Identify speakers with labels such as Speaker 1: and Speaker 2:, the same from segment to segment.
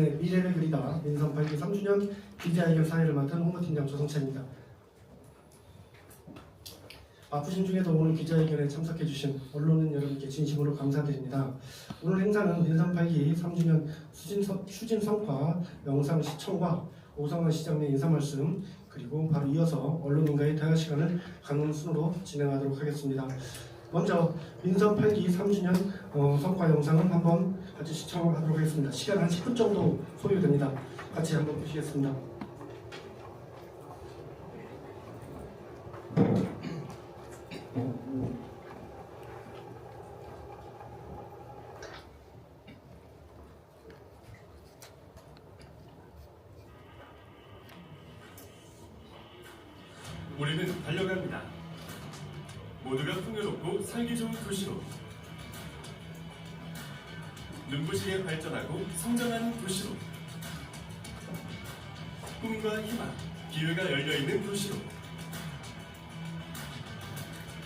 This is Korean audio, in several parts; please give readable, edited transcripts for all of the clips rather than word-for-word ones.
Speaker 1: 민선의 미래를 그리다 민선 8기 3주년 기자회견 사회를 맡은 홍보팀장 조성찬입니다. 바쁘신 중에도 오늘 기자회견에 참석해주신 언론인 여러분께 진심으로 감사드립니다. 오늘 행사는 민선 8기 3주년 추진 성과 영상 시청과 오성환 시장의 인사 말씀 그리고 바로 이어서 언론인과의 대화 시간을 가는 순으로 진행하도록 하겠습니다. 먼저 민선 8기 3주년 성과 영상은 한번 같이 시청하도록 하겠습니다. 시간 한 10분 정도 소요됩니다. 같이 한번 보시겠습니다.
Speaker 2: 우리는 달려갑니다. 모두가 풍요롭고 살기 좋은 도시로, 눈부시게 발전하고 성장하는 도시로, 꿈과 희망, 기회가 열려있는 도시로.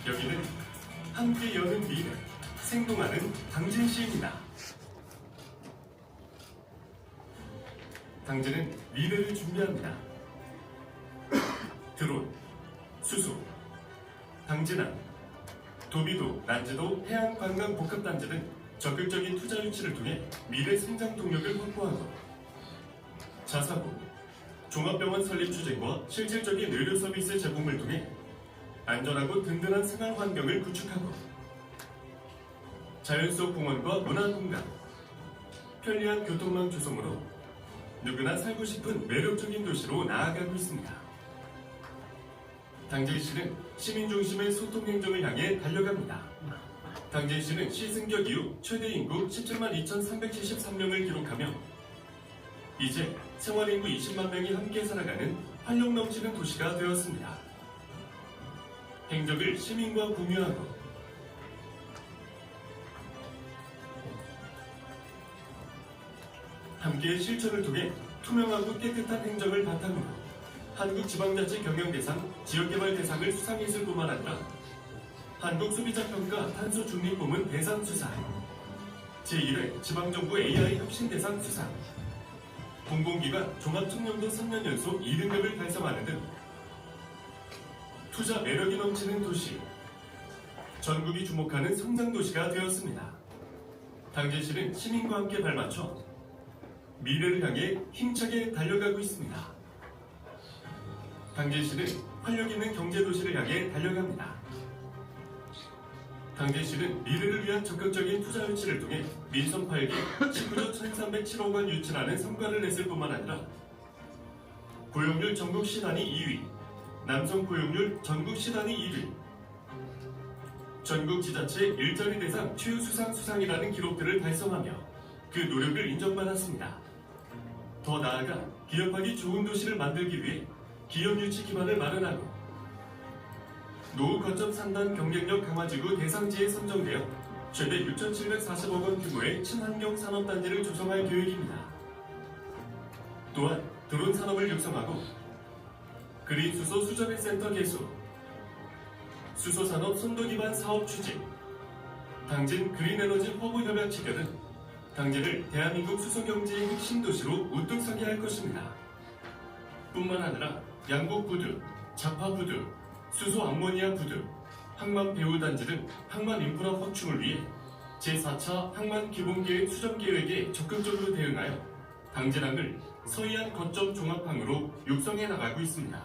Speaker 2: 여기는 함께 여는 미래, 생동하는 당진시입니다. 당진은 미래를 준비합니다. 드론, 수소, 당진항, 도비도, 난지도, 해양관광복합단지 등 적극적인 투자 유치를 통해 미래 성장 동력을 확보하고, 자사고, 종합병원 설립 추진과 실질적인 의료 서비스 제공을 통해 안전하고 든든한 생활 환경을 구축하고, 자연 속 공원과 문화 공간, 편리한 교통망 조성으로 누구나 살고 싶은 매력적인 도시로 나아가고 있습니다. 당진시는 시민중심의 소통행정을 향해 달려갑니다. 당진시는 시승격 이후 최대 인구 17만 2,373명을 기록하며 이제 생활인구 20만 명이 함께 살아가는 활력 넘치는 도시가 되었습니다. 행정을 시민과 공유하고 함께 실천을 통해 투명하고 깨끗한 행정을 바탕으로 한국지방자치 경영대상, 지역개발대상을 수상했을 뿐만 아니라 한국소비자평가 탄소중립부문 대상 수상, 제1회 지방정부 AI 혁신대상 수상, 공공기관 종합청렴도 3년 연속 2등급을 달성하는 등 투자 매력이 넘치는 도시, 전국이 주목하는 성장도시가 되었습니다. 당진시는 시민과 함께 발맞춰 미래를 향해 힘차게 달려가고 있습니다. 당진시는 활력있는 경제도시를 향해 달려갑니다. 당진시는 미래를 위한 적극적인 투자 유치를 통해 민선 8기 19조 1,307억 원 유치라는 성과를 냈을 뿐만 아니라 고용률 전국 시단위 2위, 남성 고용률 전국 시단위 1위, 전국 지자체 일자리 대상 최우수상 수상이라는 기록들을 달성하며 그 노력을 인정받았습니다. 더 나아가 기업하기 좋은 도시를 만들기 위해 기업 유치 기반을 마련하고 노후 거점 산단 경쟁력 강화지구 대상지에 선정되어 최대 6,740억 원 규모의 친환경 산업단지를 조성할 계획입니다. 또한 드론 산업을 육성하고 그린 수소 수전의 센터 개소, 수소 산업 선도 기반 사업 추진, 당진 그린 에너지 허브 협약 체결 등 당진을 대한민국 수소 경제의 핵심 도시로 우뚝 서게 할 것입니다. 뿐만 아니라 양곡 부두, 자파 부두, 수소 암모니아 부두, 항만 배후 단지 등 항만 인프라 확충을 위해 제4차 항만 기본계획 수정 계획에 적극적으로 대응하여 당진항을 서해안 거점 종합항으로 육성해 나가고 있습니다.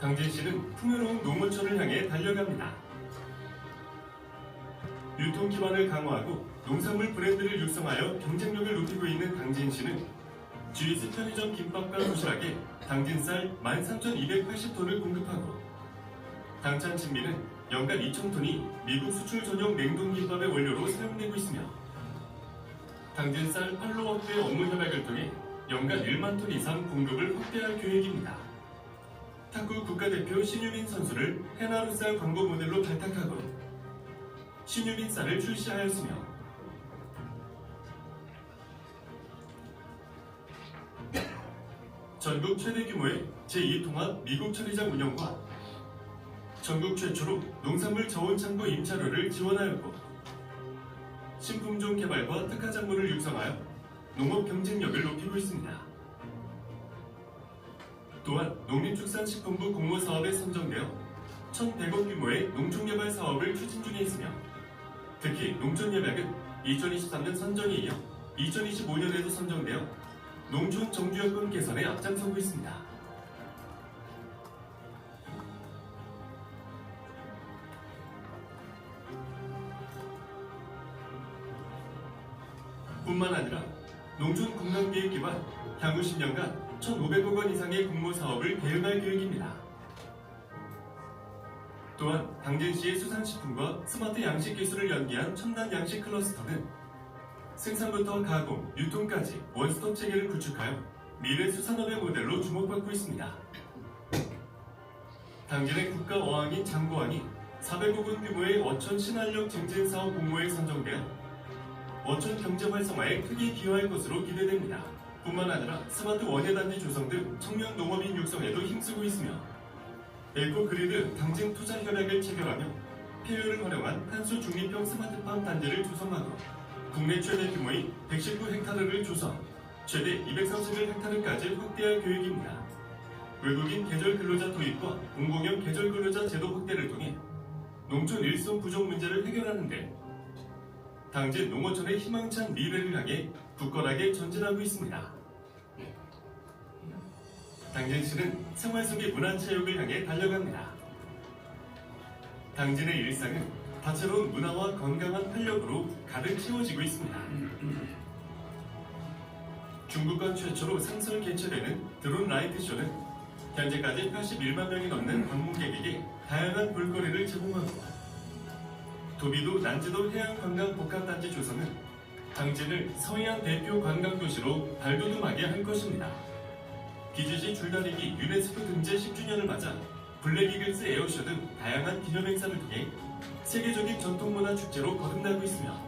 Speaker 2: 당진시는 풍요로운 농어촌을 향해 달려갑니다. 유통 기반을 강화하고 농산물 브랜드를 육성하여 경쟁력을 높이고 있는 당진시는 GS 편의점 김밥과 도시락에 당진쌀 13,280톤을 공급하고 당찬 진미는 연간 2,000톤이 미국 수출 전용 냉동김밥의 원료로 사용되고 있으며 당진쌀 판로 확대 업무 협약을 통해 연간 1만 톤 이상 공급을 확대할 계획입니다. 탁구 국가대표 신유빈 선수를 해나루쌀 광고 모델로 발탁하고 신유빈 쌀을 출시하였으며 전국 최대 규모의 제2통합 미국 처리장 운영과 전국 최초로 농산물 저온창고 임차료를 지원하였고 신품종 개발과 특화 작물을 육성하여 농업 경쟁력을 높이고 있습니다. 또한 농림축산식품부 공모사업에 선정되어 1,100억 규모의 농촌개발 사업을 추진 중에 있으며 특히 농촌협약은 2023년 선정에 이어 2025년에도 선정되어 농촌 정규여건 개선에 앞장서고 있습니다. 뿐만 아니라 농촌 공간계획 기반 향후 10년간 1,500억 원 이상의 공모 사업을 대응할 계획입니다. 또한 당진시의 수산식품과 스마트 양식 기술을 연계한 첨단 양식 클러스터는 생산부터 가공, 유통까지 원스톱 체계를 구축하여 미래 수산업의 모델로 주목받고 있습니다. 당진의 국가어항인 장고항이 400억 원 규모의 어촌 신활력 증진 사업 공모에 선정되어 어촌 경제 활성화에 크게 기여할 것으로 기대됩니다. 뿐만 아니라 스마트 원예단지 조성 등 청년 농업인 육성에도 힘쓰고 있으며 에코그리드 당진 투자 협약을 체결하며 폐유를 활용한 탄소 중립형 스마트팜 단지를 조성하고 국내 최대 규모인 119헥타르를 조성, 최대 231헥타르까지 확대할 계획입니다. 외국인 계절 근로자 도입과 공공형 계절 근로자 제도 확대를 통해 농촌 일손 부족 문제를 해결하는 데 당진 농어촌의 희망찬 미래를 향해 굳건하게 전진하고 있습니다. 당진시는 생활 속의 문화체육을 향해 달려갑니다. 당진의 일상은 다채로운 문화와 건강한 활력으로 가득 채워지고 있습니다. 중국과 최초로 상설 개최되는 드론 라이트쇼는 현재까지 81만 명이 넘는 방문객에게 다양한 볼거리를 제공하고 도비도 난지도 해양관광복합단지 조성은 당진을 서해안 대표 관광도시로 발돋움하게 할 것입니다. 기지시 줄다리기 유네스코 등재 10주년을 맞아 블랙이글스 에어쇼 등 다양한 기념행사를 통해 세계적인 전통문화 축제로 거듭나고 있으며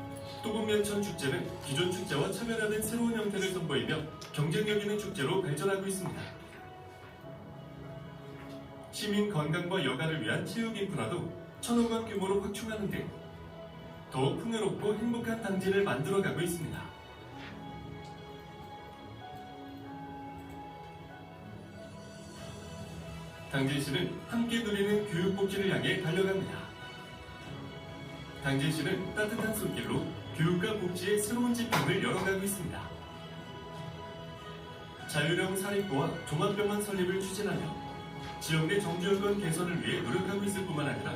Speaker 2: 또봉면천 축제는 기존 축제와 차별화된 새로운 형태를 선보이며 경쟁력 있는 축제로 발전하고 있습니다. 시민 건강과 여가를 위한 체육 인프라도 1,000억 원 규모로 확충하는 등 더욱 풍요롭고 행복한 당진을 만들어가고 있습니다. 당진시는 함께 누리는 교육복지를 향해 달려갑니다. 당진시는 따뜻한 손길로 교육과 복지의 새로운 지평을 열어가고 있습니다. 자율형 사립고와 종합병원 설립을 추진하며 지역 내 정규여건 개선을 위해 노력하고 있을 뿐만 아니라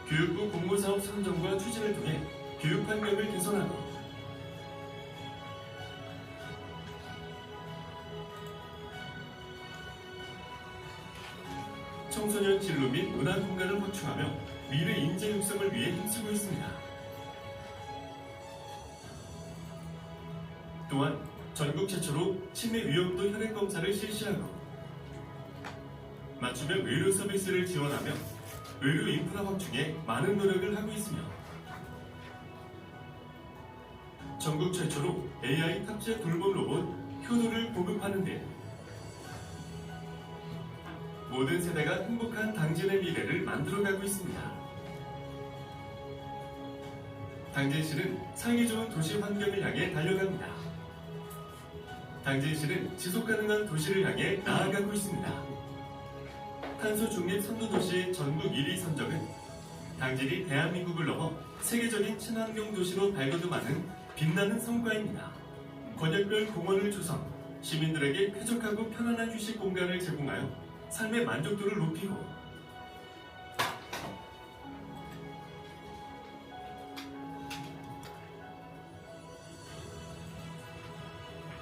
Speaker 2: 교육부 공모사업 선정과 추진을 통해 교육 환경을 개선하고 청소년 진로 및 문화 공간을 확충하며 미래 인재 육성을 위해 힘쓰고 있습니다. 또한 전국 최초로 치매 위험도 혈액 검사를 실시하고 맞춤형 의료 서비스를 지원하며 의료 인프라 확충에 많은 노력을 하고 있으며 전국 최초로 AI 탑재 돌봄 로봇 효도를 보급하는 데 모든 세대가 행복한 당진의 미래를 만들어가고 있습니다. 당진시는 살기 좋은 도시 환경을 향해 달려갑니다. 당진시는 지속가능한 도시를 향해 나아가고 있습니다. 탄소 중립 선도도시 전국 1위 선정은 당진이 대한민국을 넘어 세계적인 친환경 도시로 발돋움하는 빛나는 성과입니다. 권역별 공원을 조성, 시민들에게 쾌적하고 편안한 휴식 공간을 제공하여 삶의 만족도를 높이고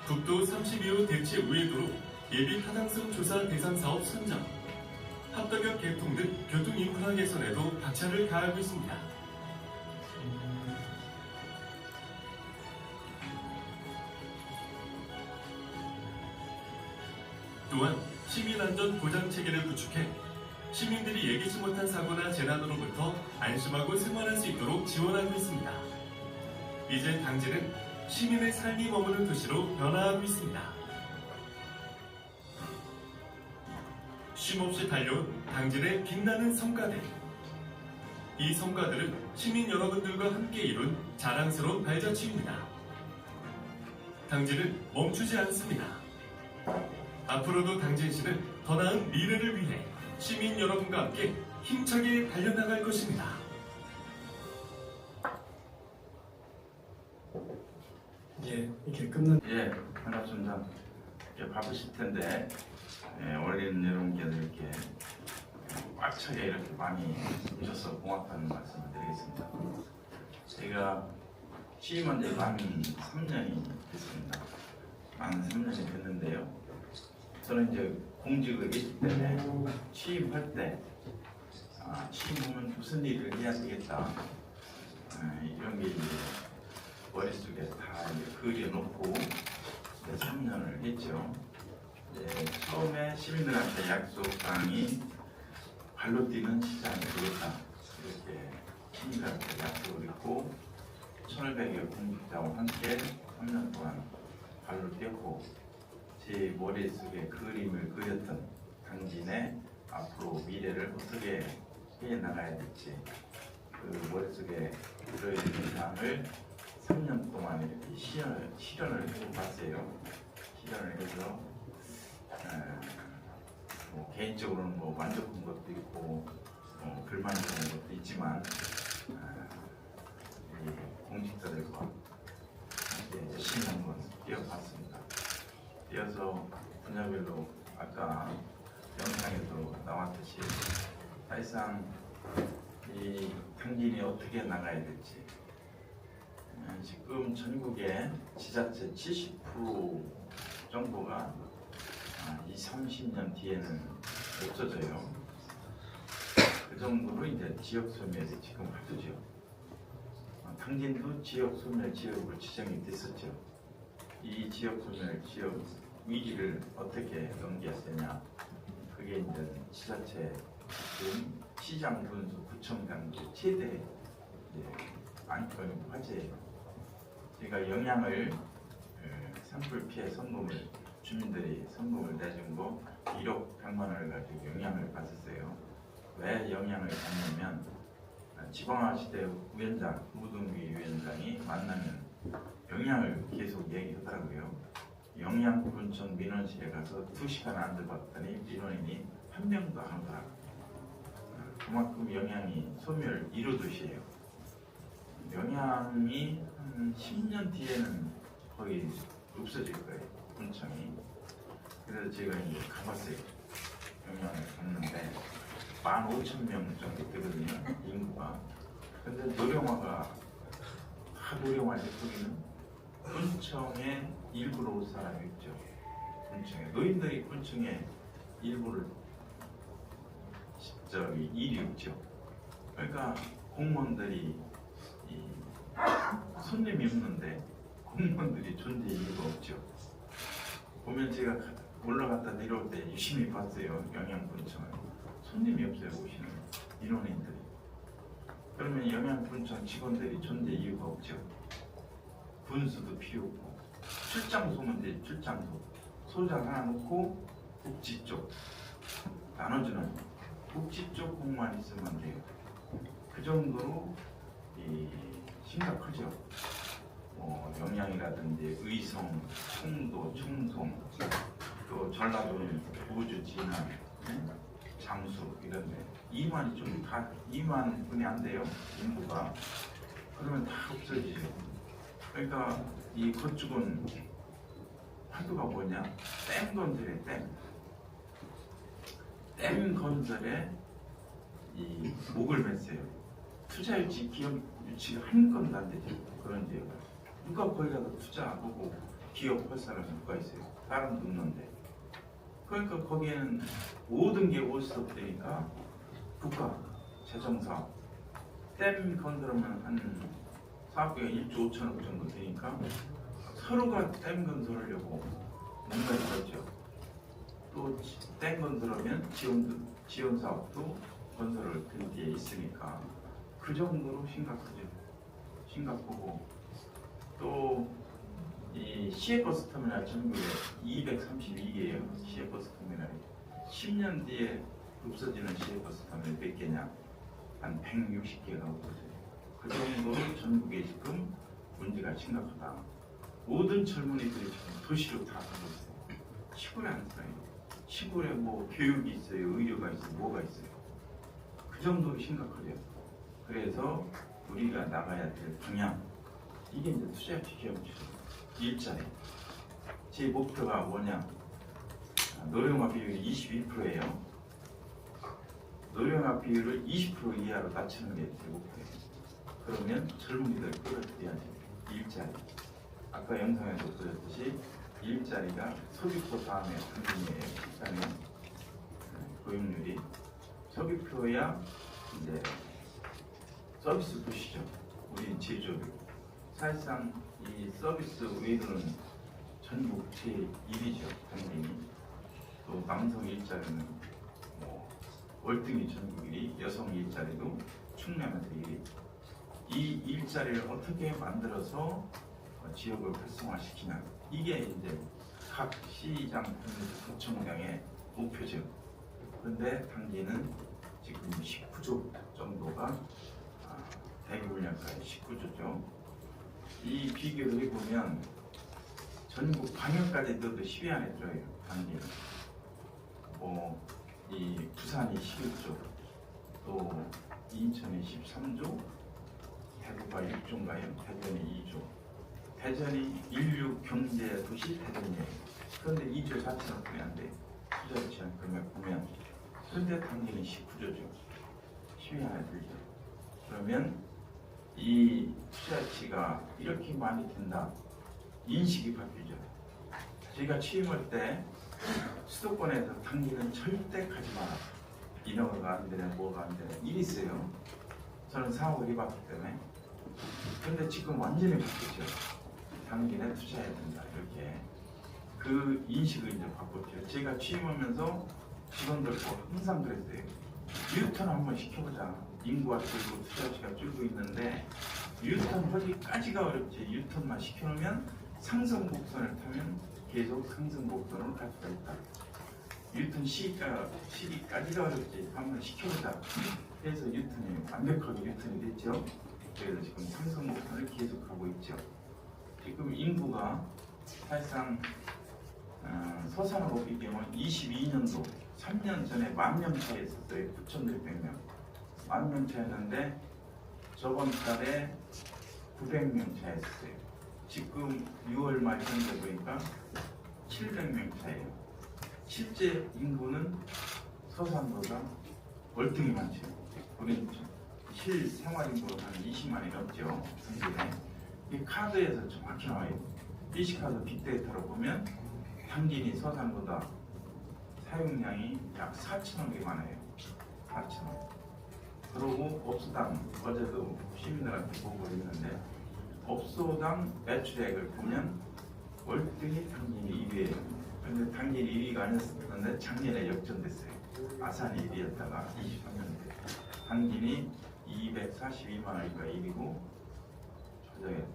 Speaker 2: 국도 32호 대체 우회도로 예비 타당성 조사 대상 사업 선정, 합덕역 개통 등 교통 인프라 개선에도 박차를 가하고 있습니다. 또한 시민안전 보장 체계를 구축해 시민들이 예기치 못한 사고나 재난으로부터 안심하고 생활할 수 있도록 지원하고 있습니다. 이제 당진은 시민의 삶이 머무는 도시로 변화하고 있습니다. 쉼없이 달려온 당진의 빛나는 성과들, 이 성과들은 시민 여러분들과 함께 이룬 자랑스러운 발자취입니다. 당진은 멈추지 않습니다. 앞으로도 당진시는 더 나은 미래를 위해 시민 여러분과 함께 힘차게 달려나갈 것입니다.
Speaker 1: 예, 이렇게 끝난.
Speaker 3: 예, 반갑습니다. 예, 바쁘실 텐데 어린 여러분께도 이렇게 꽉 차게 이렇게 많이 오셔서 고맙다는 말씀을 드리겠습니다. 제가 취임한 지 만 3년이 됐습니다. 만 3년이 됐는데요. 저는 이제 공직을 했기 때문에 취임할 때 취임하면 무슨 일을 해야 되겠다 이런 게 이제 머릿속에 다 이제 그려놓고 3년을 했죠. 처음에 시민들한테 약속상이 발로 뛰는 시장이 되겠다 이렇게 시민들한테 약속을 했고 1,500여 공직자와 함께 3년 동안 발로 뛰었고 제 머릿속에 그림을 그렸던 당진의 앞으로 미래를 어떻게 해나가야 될지 그 머릿속에 그려있는 상을 3년 동안 이렇게 실현을 해봤어요. 실현을 해서 뭐 개인적으로는 뭐 만족한 것도 있고 불만족한 것도 있지만 우리 공직자들과 함께 열심히 한번 뛰어봤습니다. 뛰어서 분야별로 아까 영상에도 나왔듯이 사실상 이 당진이 어떻게 나가야 될지 지금 전국의 지자체 70% 정도가 20-30년 뒤에는 없어져요. 그 정도로 이제 지역 소멸이 지금 하도죠. 당진도 지역 소멸 지역으로 지정이 됐었죠. 이 지역 소멸 지역 위기를 어떻게 넘겨야 되냐? 그게 이제 지자체 지금 시장 군수 구청 단계 최대 안건 화제예요. 제가 영향을 산불 피해 성금을 주민들이 성금을 내준 거 1억 100만 원을 가지고 영향을 받았어요. 왜 영향을 받냐면 지방화시대 위원장 우등기 위원장이 만나면 영향을 계속 얘기하더라고요. 영양군청 민원실에 가서 2시간 앉아봤더니 민원인이 한 명도 안 오더라고요. 그만큼 영향이 소멸 1호도시예요. 영향이 한 10년 뒤에는 거의 없어질 거예요. 군청이. 그래서 제가 이제 가봤어요. 영향을 받는데 15,000명 정도 되거든요. 인구가. 근데 노령화가 다 노령화 해버리는 군청에 일부러 올 사람이 있죠. 군청에 노인들이 군청에 일부를 일이 없죠. 그러니까 공무원들이 손님이 없는데 공무원들이 존재 이유가 없죠. 보면 제가 올라갔다 내려올 때 유심히 봤어요. 영양군청을 손님이 없어요. 오시는 민원인들이. 그러면 영양군청 직원들이 존재 이유가 없죠. 분수도 필요 없고 출장소면 돼. 출장소 소장 하나 놓고 복지 쪽 나눠주는 복지 쪽 공만 있으면 돼요. 그 정도로 심각하죠. 영양이라든지 의성, 청도, 청송, 또 전라도는 우주, 진안, 장수 이런데 2만이 좀 다 2만 분이 안 돼요. 인구가. 그러면 다 없어지죠. 그러니까 이 건축은 화두가 뭐냐? 댐 건설에 댐 건설에 이 목을 맸어요. 투자 유치, 기업 유치가 한 건도 안 되죠. 그런 지역은 누가 거기 가서 투자하고 기업 활성화는 누가 있어요? 사람도 없는데. 그러니까 거기에는 모든 게 올 수 없으니까 국가 재정사업 댐 건설하면 한 사업비가 1조 5천억 정도 되니까 서로가 댐 건설하려고 뭔가 있었죠. 또 댐 건설하면 지원 사업도 건설을 그 뒤에 있으니까 그 정도로 심각하죠. 심각하고 또 이 시외버스 터미널 전국에 232개예요. 시외버스 터미널이 10년 뒤에 없어지는 시외버스 터미널 몇 개냐? 한 160개가 오고 있어요. 그 정도로 전국에 지금 문제가 심각하다. 모든 젊은이들이 지금 도시로 다 가고 있어요. 시골에 안 살아요. 시골에 뭐 교육이 있어요, 의료가 있어요, 뭐가 있어요. 그 정도로 심각하죠. 그래서 우리가 나가야 될 방향, 이게 이제 투자 기업이죠. 일자리. 제 목표가 뭐냐? 노령화 비율이 22%예요. 노령화 비율을 20% 이하로 낮추는 게 제 목표예요. 그러면 젊은이들 끌어들여야지. 일자리. 아까 영상에서 보셨듯이 일자리가 서귀포 다음에 당진이에요. 일단은 고용률이 서귀포야 이제 서비스 도시죠. 우리 제조업이고 사실상 이 서비스 외로는 전국 제1위죠. 당진이. 또 남성 일자리는 뭐 월등히 전국 1위, 여성 일자리도 충남에서 1위. 이 일자리를 어떻게 만들어서 지역을 활성화시키냐, 이게 이제 각 시장 구청장의 목표죠. 그런데 당진은 지금 19조 정도가 대기분양가의 19조죠. 이 비교를 해보면 전국 방역까지 넣어도 10위 안에 들어요. 당진은 이 부산이 11조, 또 인천이 13조, 대구가 6조인가요? 대전이 2조. 대전이 인류 경제 도시 대전이에요. 그런데 2조 자체는 보면 안 돼요. 투자 제한 금액 보면. 그런데 당진이 19조죠. 10위 안에 들죠. 그러면 이 투자치가 이렇게 많이 든다. 인식이 바뀌죠. 저희가 취임할 때 수도권에서 당진은 절대 가지 마라. 인허가가 안 되네, 뭐가 안 되네. 이랬어요. 저는 사업을 해봤기 때문에. 근데 지금 완전히 바뀌었죠. 당진에 투자해야 된다. 이렇게. 그 인식을 이제 바꿨죠. 제가 취임하면서 직원들과 항상 그랬어요. 유턴 한번 시켜보자. 인구가 줄고 투자치가 줄고 있는데 유턴 하기까지가 어렵지. 유턴만 시켜놓으면 상승곡선을 타면 계속 상승곡선으로 갈 수가 있다. 유턴 시기까지가 어렵지. 한번 시켜보자. 그래서 유턴이 완벽하게 유턴이 됐죠. 그래서 지금 상승곡선을 계속 가고 있죠. 지금 인구가 사실상 서산업 비경은 22년도 3년 전에 10,000명 차에 있었어요. 9,600명. 10,000명 차였는데 저번 달에 900명 차였어요. 지금 6월 말 현재 보니까 700명 차예요. 실제 인구는 서산보다 월등히 많죠. 우리는 실생활 인구로 한 20만이 넘죠. 당진에. 이 카드에서 정확히 나와요. BC카드 빅데이터로 보면 당진이 서산보다 사용량이 약 4,000억 개 많아요. 4,000억. 그리고 업소당, 어제도 시민들한테 보고를 했는데 업소당 매출액을 보면 월등히 당진이 1위예요. 그런데 당진이 1위가 아니었는데 작년에 역전됐어요. 아산이 1위였다가 23년에 당진이 242만 원이니까 1위고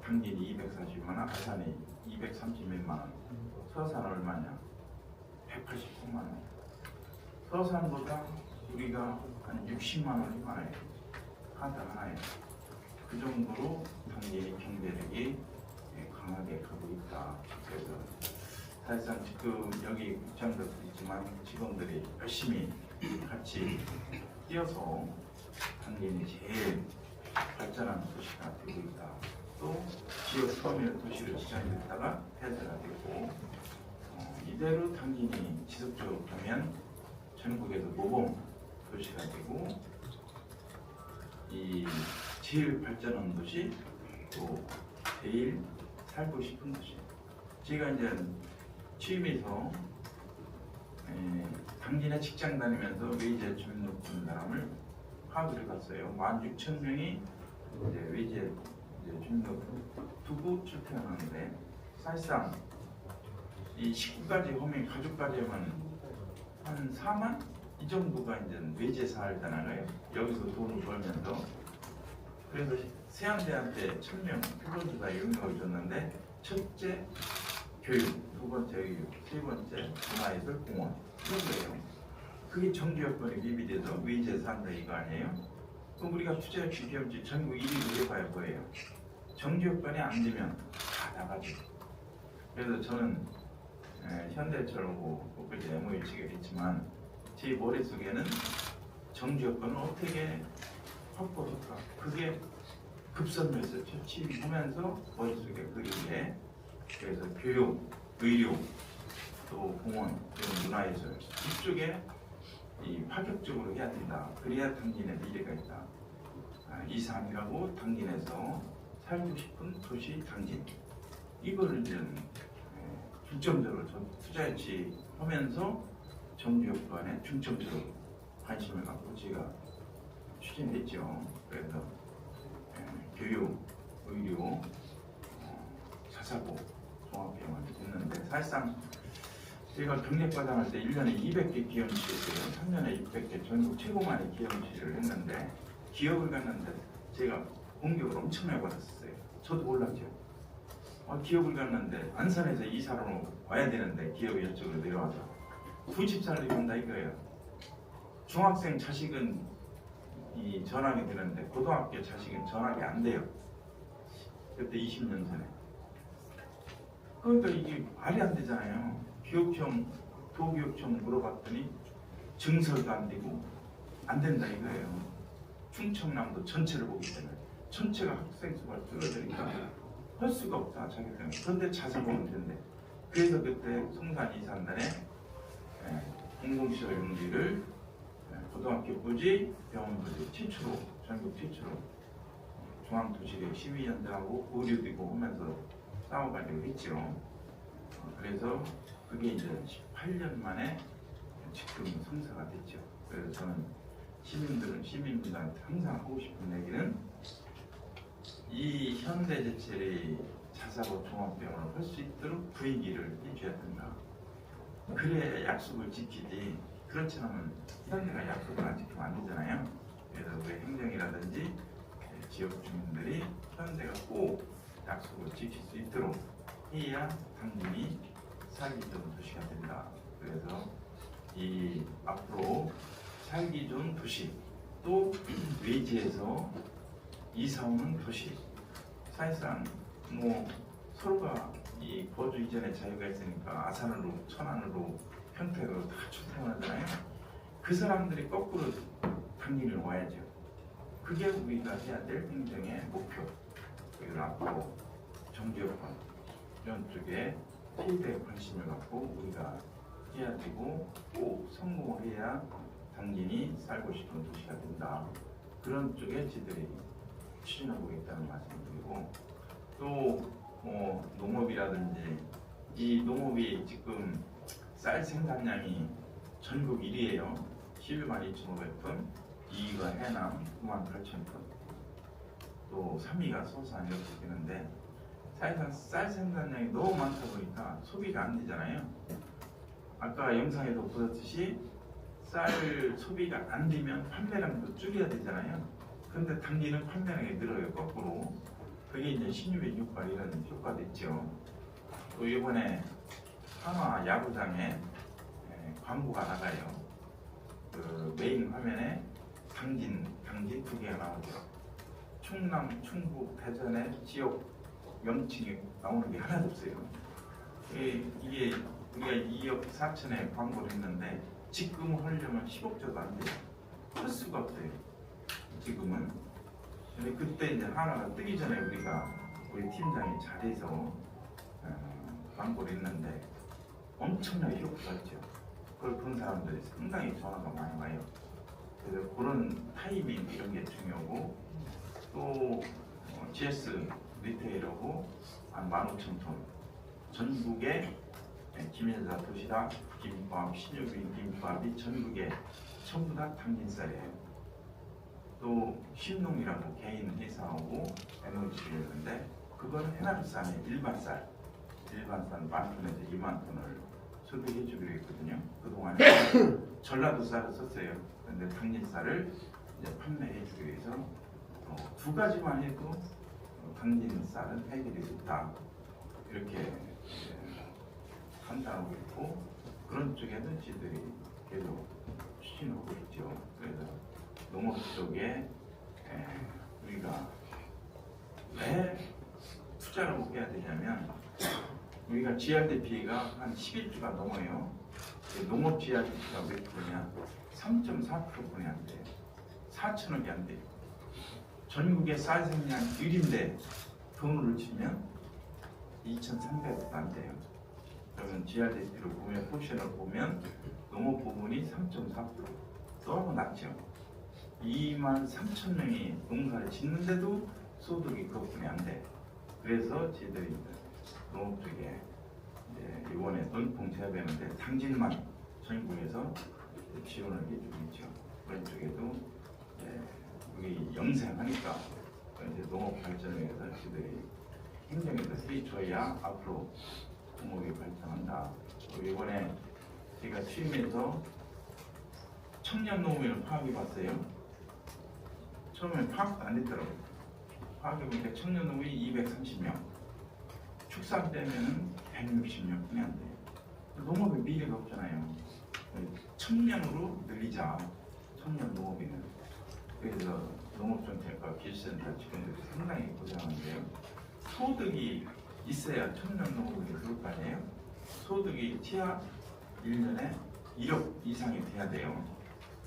Speaker 3: 당진이 242만 원, 아산이 230몇만 원. 서산 얼마냐? 183만 원. 서산보다 우리가 한 60만 원이 많아요. 카드 하나에. 그 정도로 당진이 경제력이 강하게 가고 있다. 그래서 사실상 지금 여기 국장들도 있지만 직원들이 열심히 같이 뛰어서 당진이 제일 발전하는 도시가 되고 있다. 또 지역 터미널 도시를 지정했다가 폐쇄가 되고 이대로 당진이 지속적으로 가면 전국에서 모범 도시가 되고 이 제일 발전하는 도시, 또 제일 살고 싶은 도시. 제가 이제 취임해서 당진에 직장 다니면서 외제 주민 높은 사람을 파악을 해봤어요. 16,000명이 이제 외제 주민 높은 두고 출퇴근하는데 사실상 이 식구까지 하면 가족까지 하면 한 4만? 이 정도가 이제 외제 살잖아요. 여기서 돈을 벌면서. 그래서 세안대한테 1,000명 플러스가 영향을 줬는데 첫째 교육, 두 번째 교육, 세 번째 문화예술 공원 이런 거예요. 그게 정규 여건이 미비돼서 외제 산다 이거 아니에요? 그럼 우리가 투자 기업지 전국 1위를 해봐야 뭐예요? 정지요건이 안 되면 다 나가죠. 그래서 저는 현대철하고 그때 MOU 체결했지만 제 머릿속에는 정지요건을 어떻게 확보할까? 그게 급선무였었죠. 취임하면서 머릿속에 그게 그래서 교육, 의료, 또 공원, 이런 문화예술 이쪽에 이 파격적으로 해야 된다. 그래야 당진에 미래가 있다. 이상이라고 당진에서 살고 싶은 도시 당진 이거를 이제 중점적으로 투자유치 하면서 정지요건에 중점적으로 관심을 갖고 제가 추진했죠. 그래서 교육, 의료, 사사고 종합병원을 했는데 사실상 제가 경력과장할 때 1년에 200개 기업치였어요. 3년에 600개 전국 최고 많이 기업치를 했는데 기업을 갔는데 제가 공격을 엄청나게 받았어요. 저도 몰랐죠. 기업을 갔는데 안산에서 이사로 와야 되는데 기업이 이쪽으로 내려와서 부집살이 온다 이거예요. 중학생 자식은 이 전학이 되는데 고등학교 자식은 전학이 안 돼요. 그때 20년 전에. 그러니까 이게 말이 안 되잖아요. 교육청, 도교육청 물어봤더니 증설도 안 되고 안 된다 이거예요. 충청남도 전체를 보기 때문에 전체가 학생 수가 줄어드니까 할 수가 없다 자기 때문에. 그런데 자사고는 된대. 그래서 그때 송산 이산단에 공공시설 용지를 고등학교 부지, 병원 부지 최초로 전국 최초로 중앙도시계획 시위연대하고 의료되고 하면서 싸워가지고 했죠. 그래서 그게 이제 18년 만에 지금 성사가 됐죠. 그래서 저는 시민분들한테 항상 하고 싶은 얘기는 이 현대제철이 자사고 종합병원을 할 수 있도록 분위기를 해줘야 된다. 그래야 약속을 지키지. 그렇지 않으면 현대가 약속을 안 지키면 안 되잖아요. 그래서 우리 행정이라든지 지역 주민들이 현대가 꼭 약속을 지킬 수 있도록 해야 당진이 살기 좋은 도시가 된다. 그래서 이 앞으로 살기 좋은 도시 또 외지에서 이사 오는 도시 사실상 뭐 서로가 이 거주 이전에 자유가 있으니까 아산으로 천안으로 평택으로 다 출퇴근하잖아요. 그 사람들이 거꾸로 당진을 와야죠. 그게 우리가 해야 될 행정의 목표. 그리고 앞으로 정지요건 이런 쪽에 필드에 관심을 갖고 우리가 해야 되고 꼭 성공을 해야 당진이 살고 싶은 도시가 된다. 그런 쪽에 저희들이 추진하고 있다는 말씀을 드리고 또 농업이라든지 이 농업이 지금 쌀 생산량이 전국 1위예요. 11만 2,500톤, 2위가 해남 9만 8,000톤, 또 3위가 서산 이렇게 되는데 사실상 쌀 생산량이 너무 많다 보니까 소비가 안 되잖아요. 아까 영상에도 보셨듯이 쌀 소비가 안 되면 판매량도 줄여야 되잖아요. 그런데 당진은 판매량이 늘어요, 거꾸로. 그게 이제 신유의 효과 이런 효과도 있죠. 또 이번에 한화 야구장에 광고가 나가요. 그 메인 화면에 당진 두 개가 나오죠. 충남, 충북, 대전의 지역 명칭이 나오는 게 하나도 없어요. 이게 우리가 2억 4천에 광고를 했는데 지금 하려면 10억조도 안 돼요. 할 수가 없어요. 지금은. 근데 그때 이제 하나가 뜨기 전에 우리 팀장이 잘해서 광고를 했는데 엄청나게 효과가 있죠. 그걸 본 사람들이 상당히 전화가 많이 와요. 그래서 그런 타이밍 이런 게 중요하고 또 GS 리테일하고 한 15,000톤 전국에 김인사 도시락, 김밥, 신유빈 김밥이 전국에 전부 다 당진쌀이에요. 또 신농이라고 개인 회사하고 MOU를 했는데 그거는 해나루 쌀이 일반 쌀 10,000톤에서 20,000톤을 소비해 주기로 했거든요. 그동안에 전라도 쌀을 썼어요. 그런데 당진 쌀을 이제 판매해 주기 위해서 두 가지만 해도 당진 쌀은 해결이 됐다. 이렇게 판단하고 있고 그런 쪽에는 저희들이 계속 추진하고 있죠. 그래서 농업 쪽에 우리가 왜 투자를 못 해야 되냐면 우리가 GRDP가 한 11조가 넘어요. 농업 GRDP가 몇 프로냐? 3.4%뿐이 안 돼요. 4천억이 안 돼요. 전국의 쌀 생량 1인데 돈으로 치면 2,300억도 안 돼요. 그러면 GRDP를 보면 포션을 보면 농업 부분이 3.4% 너무 낮죠. 23,000명이 농사를 짓는데도 소득이 그것뿐이 안 돼. 그래서 저희들이 농업 쪽에 이번에 논풍 재배하는데 당진만 전국에서 지원을 해주고 있죠. 그런 쪽에도 우리 영세하니까 이제 농업 발전을 위해서 저희들이 행정에서 수익 줘야 앞으로 농업이 발전한다. 이번에 제가 취임해서 청년 농업인을 파악해봤어요. 처음에 파악도 안 됐더라고요. 파악해보니까 청년 농업이 230명, 축산 빼면은 160명뿐이 안 돼요. 농업에 미래가 없잖아요. 청년으로 늘리자, 청년 농업인을. 그래서 농업정책과 기술센터 직원들이 상당히 고생하는데요. 소득이 있어야 청년 농업인이 들어올 거 아니에요? 소득이 최하 1년에 1억 이상이 돼야 돼요.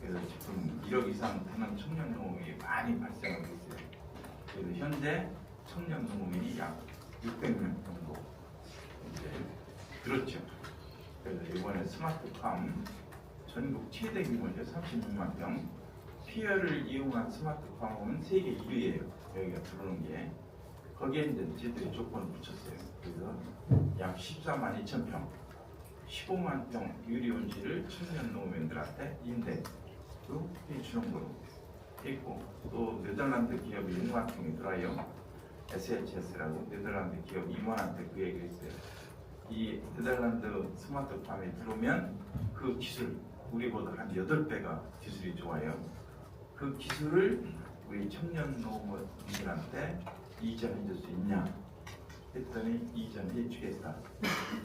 Speaker 3: 그래서 지금 1억 이상 되는 청년 농업이 많이 발생하고 있어요. 그래서 현재 청년 농업인이 약 600명 정도 이제 늘었죠. 그래서 이번에 스마트팜 전국 최대 규모죠. 36만 평. 피어를 이용한 스마트팜은 세계 1위예요. 여기가 들어오는 게. 거기에 이제 저희들이 조건을 붙였어요. 그래서 약 14만 2천 평, 15만 평 유리온실을 청년 농업인들한테 임대로 해주는 거로 있고, 또 네덜란드 기업이 6만 평이 들어와요. SHS라고 네덜란드 기업 임원한테 그 얘기를 했어요. 이 네덜란드 스마트팜에 들어오면 그 기술, 우리보다 한 8배가 기술이 좋아요. 그 기술을 우리 청년 농업인들한테 이전해 줄 수 있냐 했더니 이전해 주겠다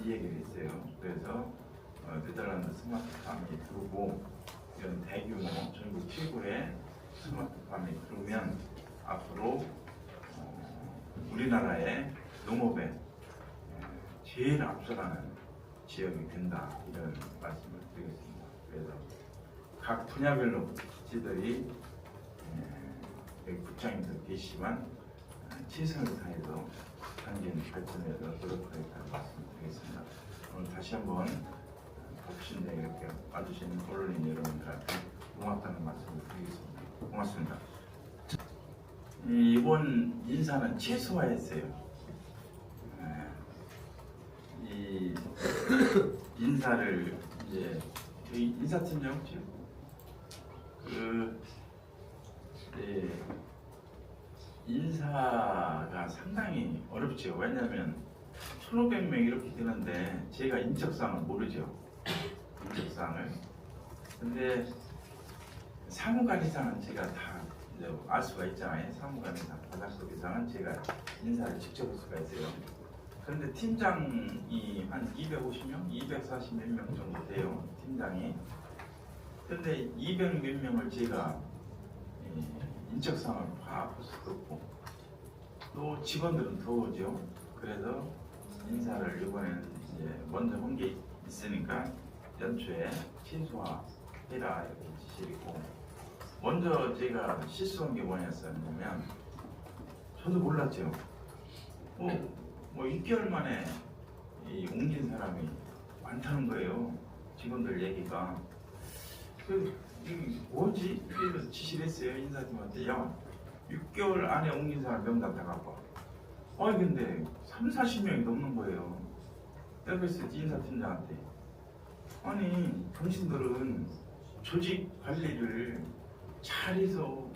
Speaker 3: 이 얘기를 했어요. 그래서 네덜란드 스마트팜이 들어오고 이런 대규모 전국 최고의 스마트팜이 들어오면 앞으로 우리나라의 농업에 제일 앞서가는 지역이 된다 이런 말씀을 드리겠습니다. 그래서 각 분야별로 저희들이 여기 국장님도 계시지만 최선을 다해서 당진 발전에서 노력하겠다는 말씀드리겠습니다. 오늘 다시 한번 복신대 이렇게 와주신 언론인 여러분들한테 고맙다는 말씀을 드리겠습니다. 고맙습니다. 이번 인사는 최소화했어요. 이 인사를 이제 인사팀장 인사가 상당히 어렵죠. 왜냐하면 1,500명 이렇게 되는데 제가 인적사항을 모르죠. 인적사항을. 근데 사무관이상은 제가 다 알 수가 있잖아요. 사무관이상, 바닥석 이상은 제가 인사를 직접 할 수가 있어요. 그런데 팀장이 한 250명, 240 몇 명 정도 돼요. 팀장이. 그런데 200 몇 명을 제가 인적상을 파악할 수도 없고 또 직원들은 더우죠. 그래서 인사를 이번에는 이제 먼저 한 게 있으니까 연초에 최소화해라 이렇게 지시를 했고, 먼저 제가 실수한 게 뭐였냐면 저도 몰랐죠. 뭐 6개월 만에 옮긴 사람이 많다는 거예요. 직원들 얘기가. 이게 뭐지? 그래서 지시를 했어요. 인사팀한테. 야, 6개월 안에 옮긴 사람 명단 다 갖고 와. 아니 근데 30-40명이 넘는 거예요. 내가 그랬어요. 인사팀장한테. 아니 당신들은 조직 관리를 잘해서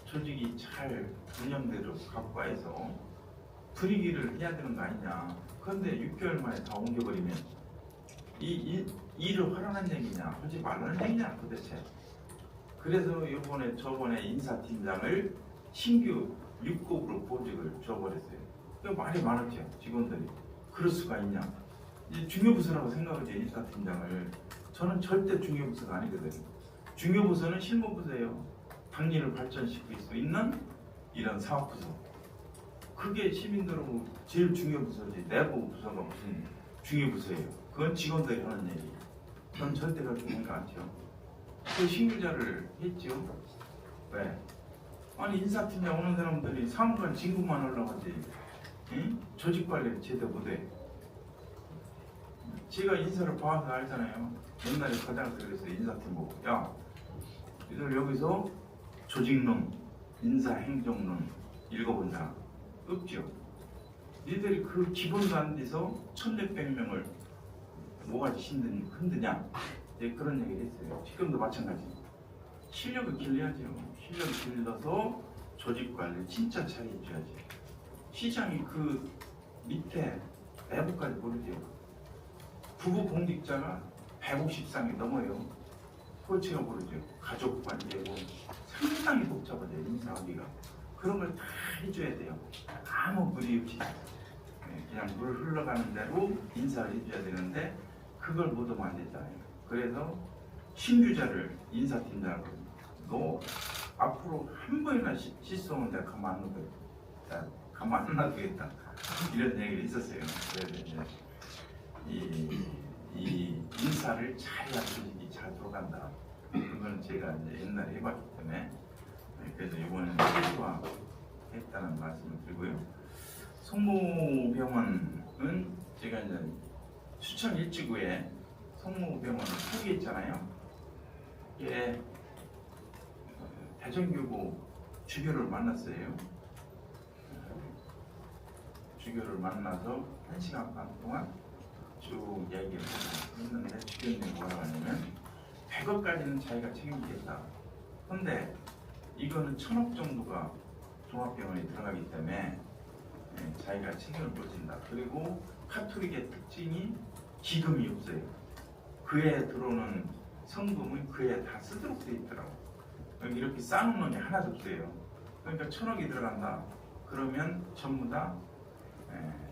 Speaker 3: 조직이 잘 운영대로 갖고 와서 분위기를 해야 되는 거 아니냐. 그런데 6개월 만에 다 옮겨버리면 이 일을 하라는 얘기냐 하지 말라는 얘기냐 도대체. 그래서 저번에 인사팀장을 신규 6급으로 보직을 줘버렸어요. 말이 많았죠. 직원들이. 그럴 수가 있냐. 중요부서라고 생각하죠. 인사팀장을. 저는 절대 중요부서가 아니거든요. 중요부서는 실무부서예요. 당리를 발전시킬 수 있는 이런 사업부서. 그게 시민들하고 제일 중요 부서지. 내부 부서가 무슨 중요 부서예요. 그건 직원들이 하는 얘기. 그건 절대 그렇게 생각 안 해요. 그 신규자를 했죠. 왜? 아니 인사팀장 오는 사람들이 사무관 진급만 올라가지. 응? 조직관리를 제대로 못해. 제가 인사를 봐서 알잖아요. 옛날에 과장한테 그랬어요. 인사팀 보고 야 이들 여기서 조직론, 인사행정론 읽어본 사람 없죠. 니들이 그 기본도 안 돼서 1,600명을 뭐가지 흔드냐. 네, 그런 얘기를 했어요. 지금도 마찬가지. 실력을 길러야죠. 실력을 길러서 조직관리 진짜 잘해줘야지. 시장이 그 밑에 내부까지 모르죠. 부부 공직자가 150상이 넘어요. 그거 제가 모르죠. 가족 관계고 상당히 복잡하죠. 인사하기가. 그런 걸 다 해줘야 돼요. 아무 무리 없이. 그냥 물 흘러가는 대로 인사를 해줘야 되는데 그걸 못하면 안 되잖아요. 그래서 신규자를 인사팀장으로 너 앞으로 한 번이나 실수하면 내가 가만 안 놔두겠다. 가만 안 놔두겠다. 이런 얘기가 있었어요. 그래서 이제 이 인사를 잘해야 조직이 잘 돌아간다. 그건 제가 이제 옛날에 해봤기 때문에 그래서 이번에는 최소화 했다는 말씀을 드리고요. 성모병원은 제가 이제 수천 일지구에 성모병원을 포기했잖아요. 예, 대전교구 주교를 만났어요. 주교를 만나서 1시간 반 동안 쭉 얘기를 했는데 주교님이 뭐라고 하냐면 100억까지는 자기가 책임지겠다. 근데 이거는 1,000억 정도가 종합병원에 들어가기 때문에 자기가 책임을 못 진다. 그리고 카톨릭의 특징이 기금이 없어요. 그에 들어오는 성금은 그에 다 쓰도록 돼 있더라고. 이렇게 쌓는 놈이 하나도 없어요. 그러니까 1,000억이 들어간다. 그러면 전부 다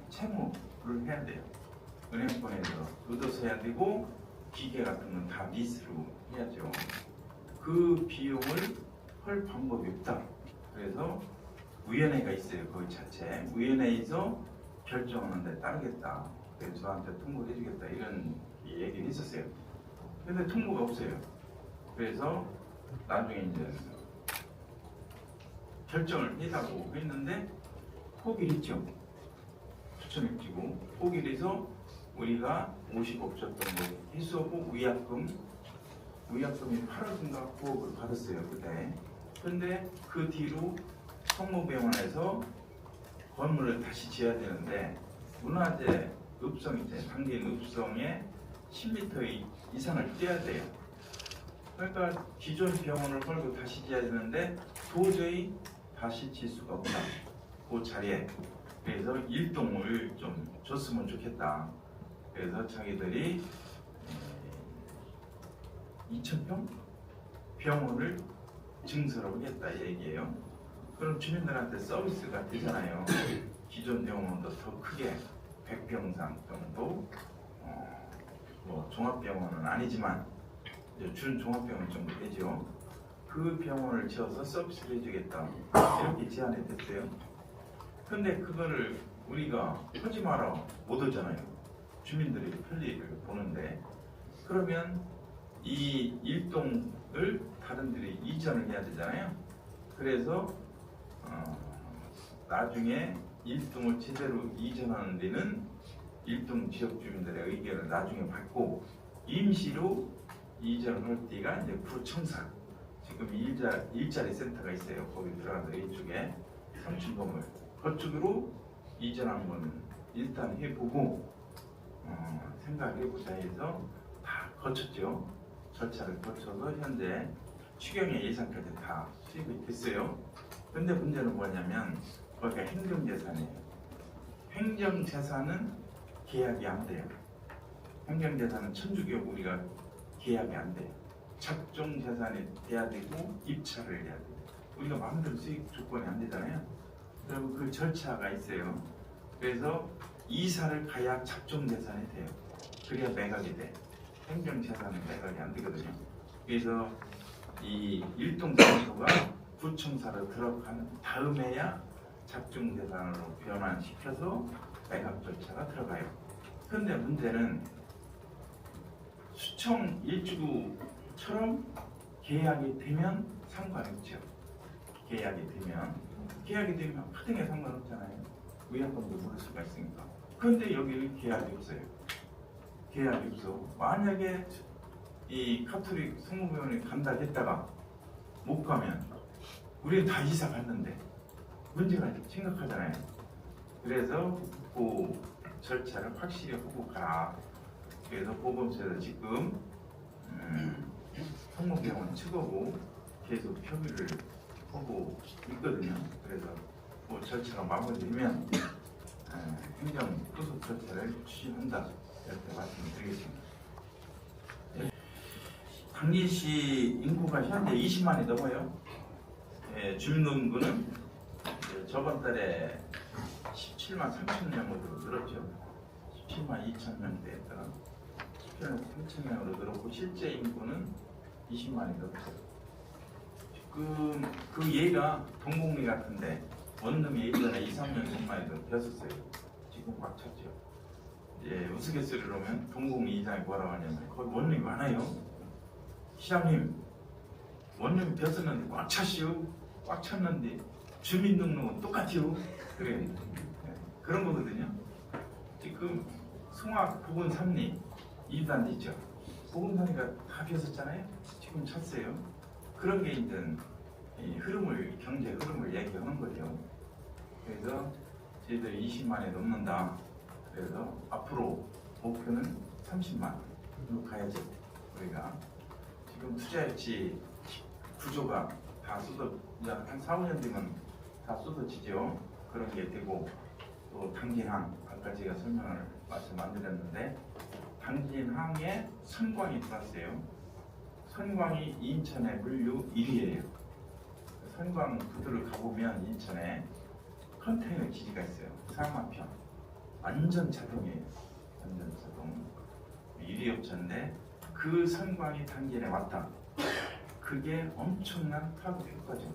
Speaker 3: 채무를 해야 돼요. 은행권에서 얻어서 해야 되고 기계 같은 건 다 리스로 해야죠. 그 비용을 할 방법이 없다. 그래서 위원회가 있어요. 거기 자체 위원회에서 결정하는 데 따르겠다. 그래서 저한테 통보해 주겠다. 이런 얘기를 했었어요. 근데 통보가 없어요. 그래서 나중에 이제 결정을 해달라고 했는데 포기를 했죠. 추천을 찍고 포기를 해서 우리가 50억 정도 희수하고 위약금이 8억인가 9억을 받았어요. 그때. 근데 그 뒤로 성모병원에서 건물을 다시 지어야 되는데 문화재 읍성 이제 당긴 읍성에 10m 이상을 떼야 돼요. 그러니까 기존 병원을 걸고 다시 지어야 되는데 도저히 다시 질 수가 없다. 그 자리에. 그래서 일동을 좀 줬으면 좋겠다. 그래서 자기들이 2,000평 병원을 증설하겠다 얘기예요. 그럼 주민들한테 서비스가 되잖아요. 기존 병원도 더 크게 100병상 정도, 뭐 종합병원은 아니지만 준 종합병원 정도 되죠. 그 병원을 지어서 서비스를 해주겠다 이렇게 제안이 됐어요. 근데 그거를 우리가 하지 마라 못 하잖아요. 주민들이 편리를 보는데 그러면 이 일동을 다른 데로 이전을 해야 되잖아요. 그래서 나중에 일동을 제대로 이전하는 데는 일동 지역 주민들의 의견을 나중에 받고 임시로 이전을 할 때가 이제 구청사 지금 일자리 센터가 있어요. 거기 들어가서 이쪽에 3층 건물 그쪽으로 이전한 건 일단 해보고 생각해보자 해서 다 거쳤죠. 절차를 거쳐서 현재 추경의 예산까지 다 수립이 됐어요. 근데 문제는 뭐냐면 거기가 행정재산이에요. 행정재산은 계약이 안 돼요. 행정재산은 천주교 우리가 계약이 안 돼요. 작정재산이 돼야 되고 입찰을 해야 돼요. 우리가 마음대로 수익 조건이 안 되잖아요. 그리고 그 절차가 있어요. 그래서 이사를 가야 작정재산이 돼요. 그래야 매각이 돼. 행정재산은 매각이 안 되거든요. 그래서 이 일동사무소가 구청사로 들어간 다음에야 작중재산으로 변환시켜서 매각 절차가 들어가요. 그런데 문제는 수청 일주구처럼 계약이 되면 상관없죠. 계약이 되면 파등에 상관없잖아요. 위약금도 물을 수가 있으니까. 그런데 여기는 계약이 없어요. 계약이 없어. 만약에 이 카톨릭 성모병원에 간다 했다가 못 가면 우리는 다 이사 갔는데 문제가 심각하잖아요. 그래서 그 절차를 확실히 하고 가라. 그래서 보건소에서 지금 성모병원 측하고 계속 협의를 하고 있거든요. 그래서 그 절차가 마무리되면 행정 후속 절차를 추진한다. 이렇게 말씀드리겠습니다. 당진시 인구가 현재 20만이 넘어요. 주민등록은 저번 달에 17만 3천 명으로 늘었죠. 17만 2천 명대였다가 17만 3천 명으로 늘었고 실제 인구는 20만이 넘었어요. 지금 그 예가 동곡리 같은데 원룸이 예전에 2, 3년 전만 해도 비었었어요. 지금 꽉 찼죠. 이제 우스갯소리로 하면 동곡리 이장이 뭐라고 하냐면 거기 원룸이 많아요. 시장님 원룸이 비었었는데 꽉 찼시오. 꽉 찼는데 주민등록은 똑같이요. 그래. 그런 거거든요. 지금 송악 보건 3리 2단 있죠. 보건 3리가 다 비었었잖아요. 지금 찼어요. 그런 게 이제 이 흐름을 경제 흐름을 얘기하는 거죠. 그래서 저희들 20만에 넘는다. 그래서 앞으로 목표는 30만으로 가야죠. 우리가 지금 투자유치 구조가 다 이제 한 4, 5년 뒤면 다 쏟아지죠. 그런 게 되고 또 당진항 아까 제가 설명을 말씀 안 드렸는데 당진항에 선광이 들어왔어요. 선광이 인천의 물류 1위예요. 선광 구도를 가보면 인천에 컨테이너 기지가 있어요. 상마편 완전 자동이에요. 완전 자동 1위 업체인데 그 선광이 당진에 왔다. 그게 엄청난 파급 효과죠.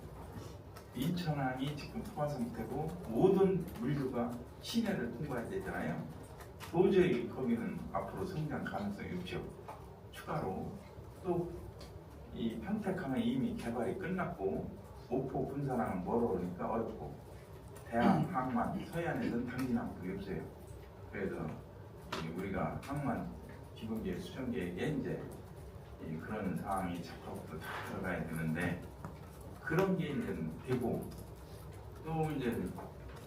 Speaker 3: 인천항이 지금 포화 상태고 모든 물류가 시내를 통과해야 되잖아요. 도저히 거기는 앞으로 성장 가능성이 없죠. 추가로 또 이 평택항은 이미 개발이 끝났고 목포 군산항은 멀어오니까 어렵고 대한 항만 서해안에는 당진항밖에 없어요. 그래서 우리가 항만 기본계획 수정계획에 이제 그런 상황이 작업부터 다 들어가야 되는데 그런 게 이제 되고 또 이제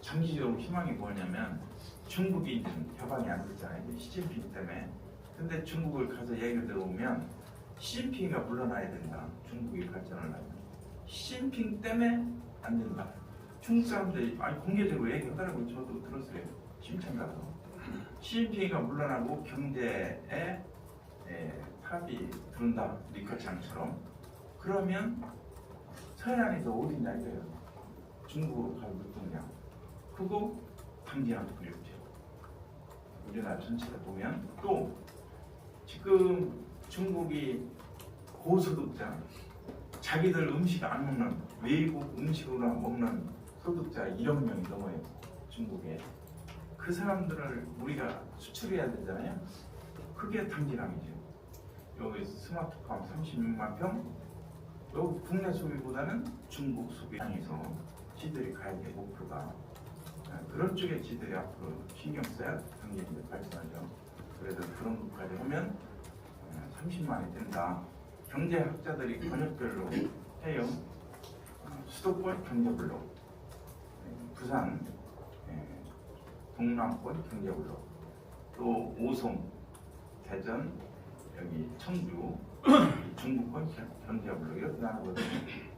Speaker 3: 장기적으로 희망이 뭐냐면 중국이 이제 개방이 안 됐잖아요. 시진핑 때문에. 근데 중국을 가서 얘기를 들어보면 시진핑이가 물러나야 된다. 중국이 발전을 하면 시진핑 때문에 안 된다. 중국 사람들이 공개적으로 얘기하더라고요. 저도 들었어요. 심천 가서 시진핑이가 물러나고 경제에 탑이 들어온다. 리커창처럼. 그러면 서해안에서 어디냐 이래요. 중국으로 갈 물동량. 그거 당진항도 그렸죠. 우리나라 전체를 보면 또 지금 중국이 고소득자, 자기들 음식 안 먹는 외국 음식으로 먹는 소득자 1억 명이 넘어요. 중국에. 그 사람들을 우리가 수출해야 되잖아요. 그게 당진항이죠. 여기 스마트팜 36만 평, 여기 국내 소비보다는 중국 소비량에서 지들이 가야 돼 목표가. 그런 쪽에 지들이 앞으로 신경 써야 당진이 발전하죠. 그래서 그런 것까지 하면 30만이 된다. 경제학자들이 권역별로 해요. 수도권 경제블록, 부산, 동남권 경제블록, 또 오송, 대전, 여기 청주, 중부권 경제블록 이렇게 나누거든요.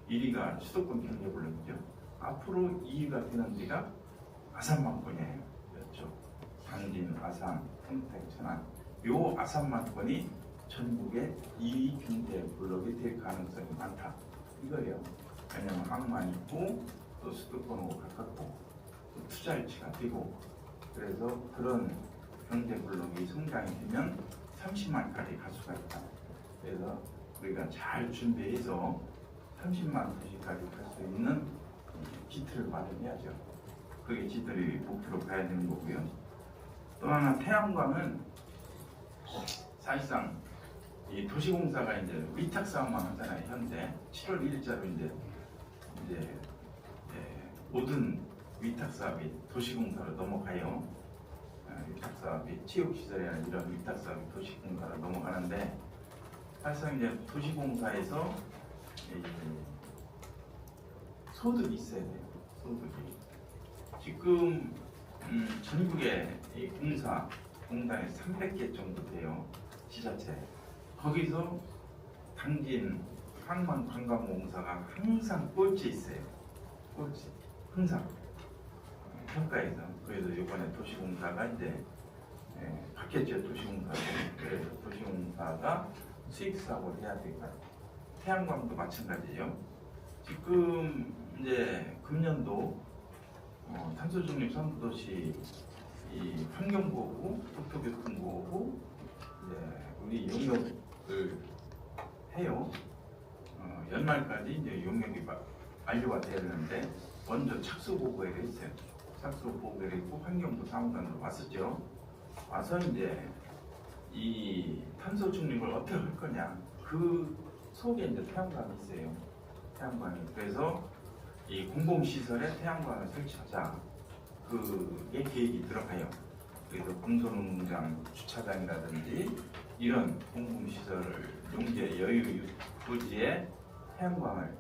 Speaker 3: 1위가 수도권 경제블록이죠. 앞으로 2위가 되는 데가 아산만권이에요. 그렇죠. 당진, 아산, 평택, 천안. 요 아산만권이 전국의 2위 경제블록이 될 가능성이 많다. 이거예요. 왜냐하면 항만 있고 또 수도권하고 가깝고 또 투자 유치가 되고 그래서 그런 경제블록이 성장이 되면 30만까지 갈 수가 있다. 그래서 우리가 잘 준비해서 30만 도시까지 갈 수 있는 기틀을 마련해야죠. 그게 지들이 목표로 가야 되는 거고요. 또 하나 태양광은 사실상 이 도시공사가 이제 위탁 사업만 하잖아요. 현재 7월 1일자로 이제 모든 위탁 사업이 도시공사로 넘어가요. 위탁 사업이 체육시설이나 이런 위탁 사업이 도시공사로 넘어가는데 사실상 이제 도시공사에서 소득이 있어야 돼요. 소득이. 지금 전국에 이 공단이 300개 정도 돼요. 지자체. 거기서 당진 항만관광공사가 항상 꼴찌 있어요. 꼴찌. 항상 평가에서. 그래서 이번에 도시공사가 이제 바뀌었죠. 도시공사가. 그래서 도시공사가 수익사업을 해야 되니까 태양광도 마찬가지죠. 지금 이제 금년도 탄소중립 선도시 이 환경보호구, 국토교통보호구 우리 용역을 해요. 연말까지 이제 용역이 완료가 돼야 되는데 먼저 착수 보고회를 했어요. 착수 보고회를 했고 환경부 사무관으로 왔었죠. 와서 이제 이 탄소 중립을 어떻게 할 거냐 그 속에 이제 태양광이 있어요. 태양광이. 그래서 이 공공시설에 태양광을 설치하자 그게 계획이 들어가요. 그래서 공설운동장 주차장이라든지 이런 공공시설 용지의 여유 부지에 태양광을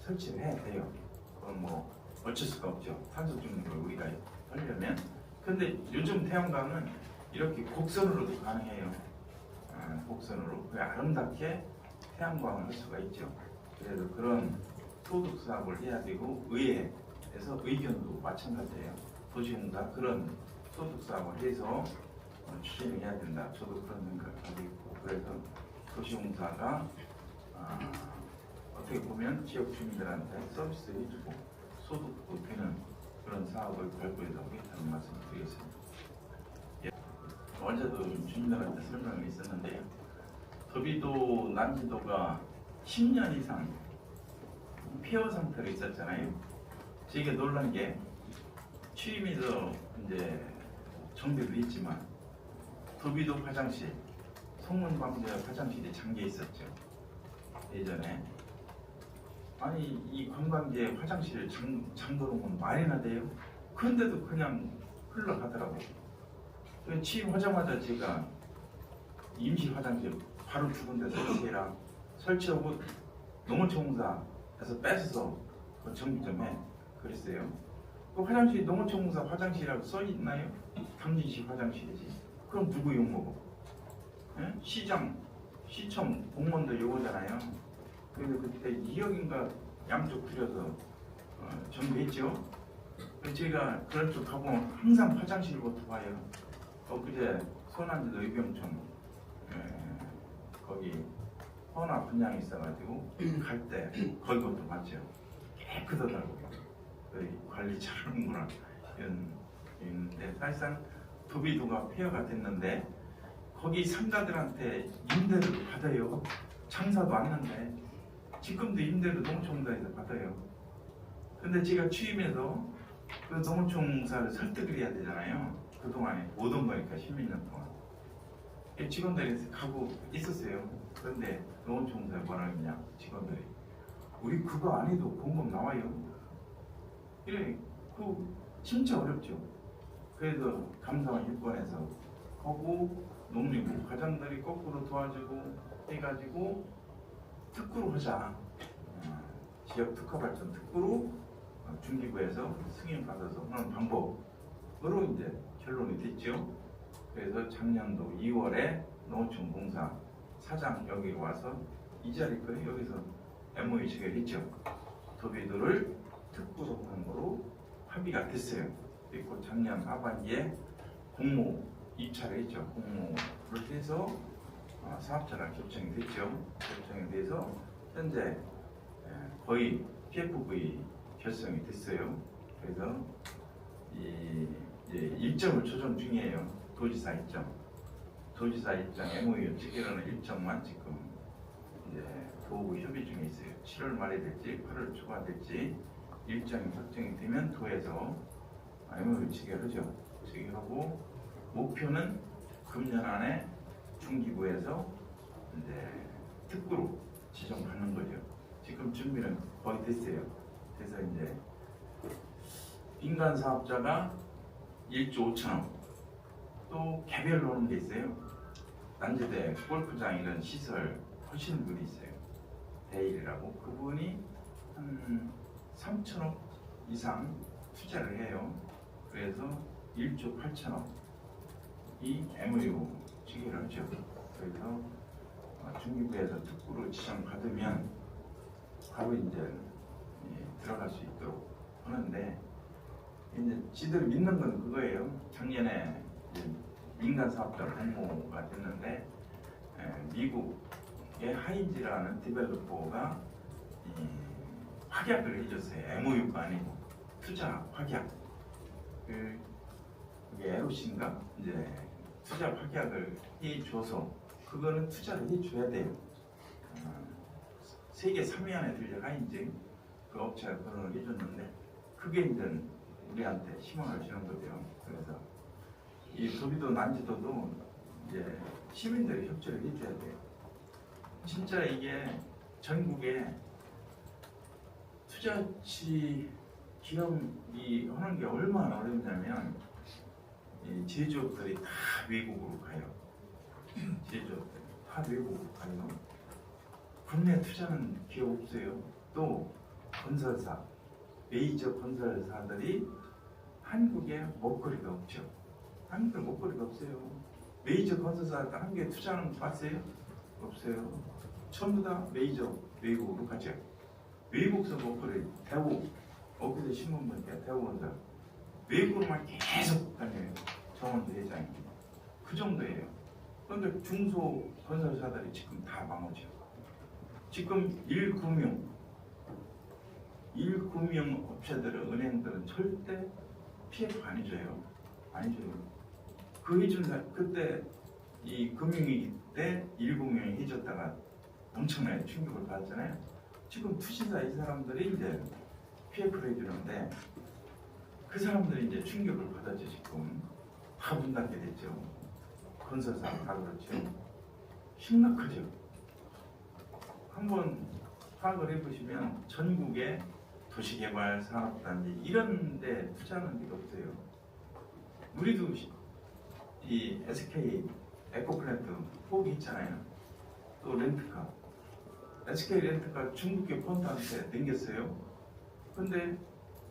Speaker 3: 설치를 해야 돼요. 그건 뭐 어쩔 수가 없죠. 탄소 중립을 우리가 하려면. 근데 요즘 태양광은 이렇게 곡선으로도 가능해요. 곡선으로 아름답게 태양광을 할 수가 있죠. 그래서 그런 소득 사업을 해야 되고 의회에서 의견도 마찬가지예요. 도시공사 그런 소득 사업을 해서 추진을 해야 된다. 저도 그런 생각하고 있고 그래서 도시공사가 어떻게 보면 지역 주민들한테 서비스를 해주고 소득도 되는 그런 사업을 발굴해서 하겠다는 말씀을 드리겠습니다. 어제도 주민들한테 설명을 했었는데요. 더비도 난지도가 10년 이상 폐허 상태로 있었잖아요. 되게 놀란 게 취임해서 이제 정비도 했지만 더비도 화장실, 성문광재 화장실이 잠겨 있었죠. 예전에. 아니 이 관광지에 화장실을 잠궈놓으면 말이나 돼요? 그런데도 그냥 흘러가더라고요. 취임하자마자 제가 임시 화장실 바로 두 군데 설치해라. 설치하고 농어촌공사에서 뺏어서 정비 좀 해. 그랬어요. 그 화장실이 농어촌공사 화장실이라고 써있나요? 당진시 화장실이지. 그럼 누구 욕먹어? 예? 시청 공무원들 요거잖아요. 그래서 그때 2억인가 양쪽 들여서 정비했죠. 제가 그런 쪽 가보면 항상 화장실부터 봐요. 그제 소난지도 의병촌 거기 헌화 분양이 있어가지고 갈 때 거기부터 봤죠. 깨끗하더라고요. 관리 잘하는구나 이런 있는데 사실상 도비도가 폐허가 됐는데 거기 상가들한테 임대를 받아요. 장사도 안 났는데 지금도 임대를 농촌공사에서 받아요. 근데 제가 취임해서 그 농촌공사를 설득을 해야 되잖아요. 그동안에 못 온 거니까 16년 동안 직원들이 가고 있었어요. 그런데 농촌공사에 뭐라 했냐 직원들이 우리 그거 안 해도 공급 나와요. 이래 그 진짜 어렵죠. 그래서 감사원 일권에서 하고 농림부 과장들이 거꾸로 도와주고 해가지고 특구로 하자. 지역 특화 발전 특구로 중기부에서 승인 받아서 하는 방법으로 이제 결론이 됐죠. 그래서 작년도 2월에 농어촌공사 사장 여기 와서 이 자리 거에 여기서 MOU 체결했죠. 도비도를 특구로 하는 거로 합의가 됐어요. 그리고 작년 하반기에 공모 입찰을 했죠. 공모를 해서 사업자가 결정이 됐죠. 결정이 돼서 현재 거의 PFV 결성이 됐어요. 그래서 이제 일정을 조정 중이에요. 도지사 일정. 도지사 일정 MOU 체결하는 일정만 지금 이제 도하고 협의 중에 있어요. 7월 말에 될지 8월 초가 될지 일정이 확정이 되면 도에서 MOU 체결하죠. 체결하고 목표는 금년 안에 중기부에서 이제 특구로 지정받는 거죠. 지금 준비는 거의 됐어요. 그래서 이제 민간 사업자가 1조 5천억, 또 개별로 오는 게 있어요. 난제대, 골프장 이런 시설 하시는 분이 있어요. 대일이라고 그분이 한 3천억 이상 투자를 해요. 그래서 1조 8천억 이 MOU 체결을 하죠. 그래서 중기부에서 특구로 지정받으면 바로 이제 들어갈 수 있도록 하는데, 이제 지들 믿는 건 그거예요. 작년에 민간 사업자 공모가 됐는데 미국의 하인즈라는 디벨로퍼가 확약을 해줬어요. MOU가 아니고 투자 확약. 그게 LOC인가 이제 투자 확약을 해줘서 그거는 투자를 해줘야 돼요. 세계 3위 안에 들려 하인즈 그 업체가 그런 걸 해줬는데 그게 이제 우리한테 희망을 주는 거죠. 그래서 이 도비도 난지도도 이제 시민들이 협조를 해줘야 돼요. 진짜 이게 전국에 투자치 기업이 하는 게 얼마나 어렵냐면 이 제조업들이 다 외국으로 가요. 제조업들이 다 외국으로 가요. 국내 투자는 기업 없어요. 또 건설사, 메이저 건설사들이 한국에 먹거리가 없죠. 한국에 먹거리가 없어요. 메이저 건설사들 한국에 투자하는 거 봤어요? 없어요. 전부 다 메이저 외국으로 가죠. 외국서 먹거리, 대우, 엊그제 신문 보니까 대우건설 외국으로만 계속 다녀요. 정원도 회장이. 그 정도예요. 그런데 중소 건설사들이 지금 다 망하죠. 지금 1금융 업체들은, 은행들은 절대 PF 안 해줘요. 안 해줘요. 그 해준사, 그때 이 금융위기 때 1금융이 해줬다가 엄청나게 충격을 받았잖아요. 지금 투시사 이 사람들이 이제 PF를 해주는데 그 사람들이 이제 충격을 받았죠. 지금 다 문 닫게 됐죠. 건설사 다 그렇죠. 심각하죠. 한번 파악을 해보시면 전국에 도시개발 산업단지 이런 데 투자하는 데가 없어요. 우리도 이 SK 에코플랜트 포기했잖아요. 또 렌트카 SK 렌트카 중국계 펀드한테 넘겼어요. 근데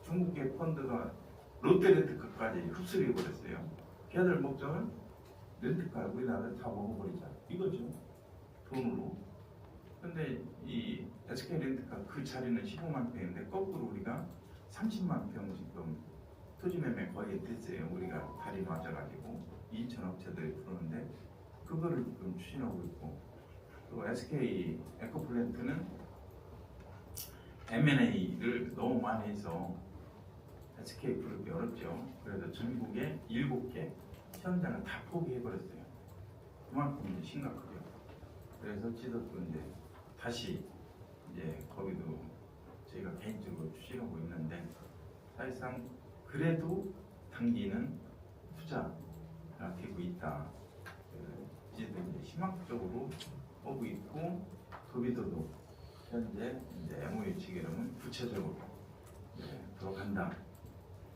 Speaker 3: 중국계 펀드가 롯데 렌트카까지 흡수해 버렸어요. 걔들 목적은 렌트카 우리나라를 다 먹어버리자 이거죠. 돈으로. 근데 이 SK 렌트카 그 자리는 15만 평인데 거꾸로 우리가 30만 평 지금 토지 매매 거의 됐어요. 우리가 다리 맞아가지고 2천 업체들이 들어오는데 그거를 지금 추진하고 있고, 또 SK 에코플랜트는 M&A를 너무 많이 해서 SK 그룹이 어렵죠. 그래서 전국에 7개 현장을 다 포기해버렸어요. 그만큼 이제 심각하죠. 그래서 지도도 이제 다시 이제 거기도 저희가 개인적으로 추진하고 있는데, 사실상 그래도 단기는 투자가 되고 있다. 지도 이제 희망적으로 오고 있고, 도비도도 현재 이제 MOU 체결하면 구체적으로 들어간다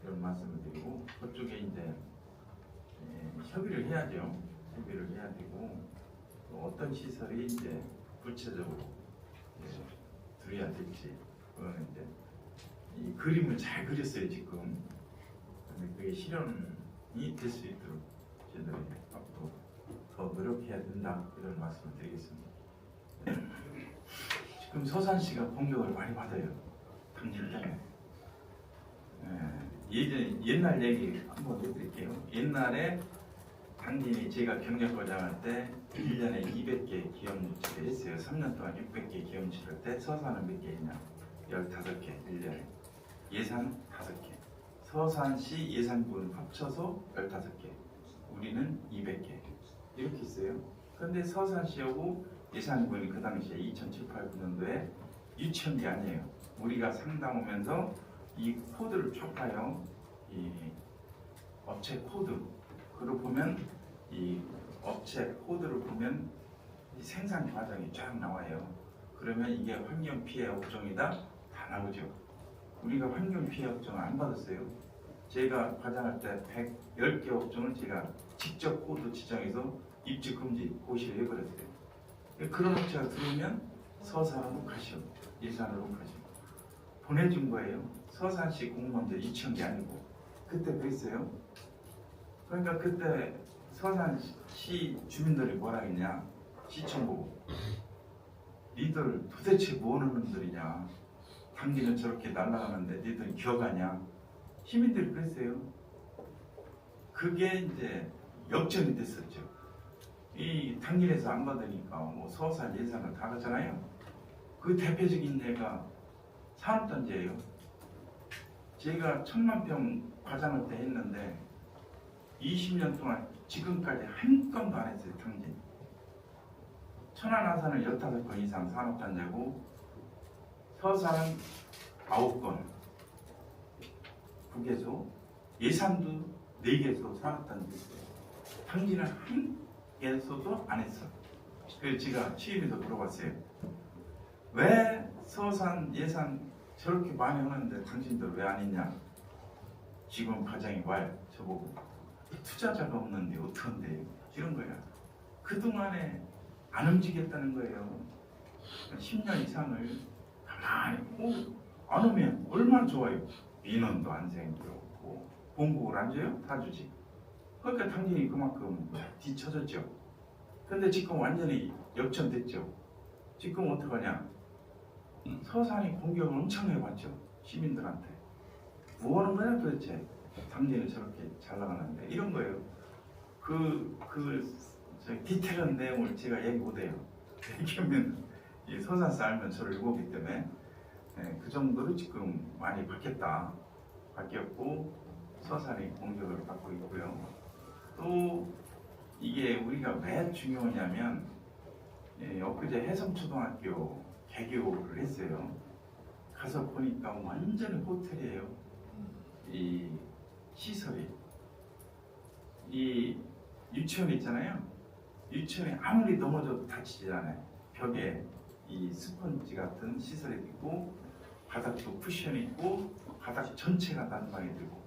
Speaker 3: 이런 말씀을 드리고, 그쪽에 이제 협의를 해야죠. 협의를 해야 되고, 또 어떤 시설이 이제 구체적으로 들어야 될지, 그거는 이제 이 그림을 잘 그렸어요 지금. 근데 그게 실현이 될 수 있도록 저희들이 앞으로 더 노력해야 된다 이런 말씀을 드리겠습니다. 지금 서산시가 공격을 많이 받아요. 당진 때문에. 옛날 얘기 한번 해드릴게요. 옛날에 당진이 제가 경력과장할 때 1년에 200개 기업 유치를 했어요. 3년 동안 600개 기업 유치를 할 때 서산은 몇 개 있냐? 15개 1년에. 예산 5개. 서산시 예산분 합쳐서 15개. 우리는 200개. 이렇게 있어요. 그런데 서산시하고 예산군이 그 당시에 2007, 8, 9년도에 유치한 게 아니에요. 우리가 상담하면서 이 코드를 쭉 봐요. 이 업체 코드. 그걸 보면 이 업체 코드를 보면 이 생산 과정이 쫙 나와요. 그러면 이게 환경 피해 업종이다 다 나오죠. 우리가 환경 피해 업종을 안 받았어요. 제가 과장할 때 110개 업종을 제가 직접 코드 지정해서 입주 금지 고시를 해버렸어요. 그런 업체가 들어오면 서산으로 가시오, 일산으로 가시오. 보내준 거예요. 서산시 공무원들 유치한 게 아니고. 그때 그랬어요. 그러니까 그때 서산시 주민들이 뭐라 했냐, 시청 보고 니들 도대체 뭐 하는 놈들이냐, 당기는 저렇게 날아가는데 니들 기억하냐, 시민들이 그랬어요. 그게 이제 역전이 됐었죠. 이 당일에서 안 받으니까 뭐 서산 예산을 다 가잖아요. 그 대표적인 예가 산업단지예요. 제가 1000만 평 과장할 때 했는데 20년 동안 지금까지 한 건도 안 했어요. 당진. 천안아산은 15건 이상 산업단지고 서산은 9건, 9개소, 예산도 4개소 산업단지 있어요. 당진은 한 개소도 안 했어. 그래서 제가 취임해서 물어봤어요. 왜 서산 예산 저렇게 많이 하는데 당신들 왜 안 했냐? 지금 과장이 말 저보고 투자자가 없는데 어떡한데 이런 거야. 그동안에 안 움직였다는 거예요. 10년 이상을 가만히 안 오면 얼마나 좋아요. 민원도 안 생기고 공급을 안 줘요? 다 주지. 그러니까 당연히 그만큼 뒤쳐졌죠. 근데 지금 완전히 역전됐죠. 지금 어떡하냐? 서산이 공격을 엄청 해봤죠. 시민들한테. 뭐 하는 거야 도대체? 당진은 저렇게 잘 나가는데 이런 거예요. 디테일한 내용을 제가 얘기 못해요. 얘기하면 이 서산서 알면 저를 보기 때문에 그 정도로 지금 많이 바뀌었고 서산이 공격을 받고 있고요. 또 이게 우리가 왜 중요하냐면 엊그제 해성초등학교 개교를 했어요. 가서 보니까 완전히 호텔이에요. 이 시설이. 이 유치원 있잖아요. 유치원에 아무리 넘어져도 다치지 않아요. 벽에 이 스펀지 같은 시설이 있고 바닥도 쿠션이 있고 바닥 전체가 난방이 되고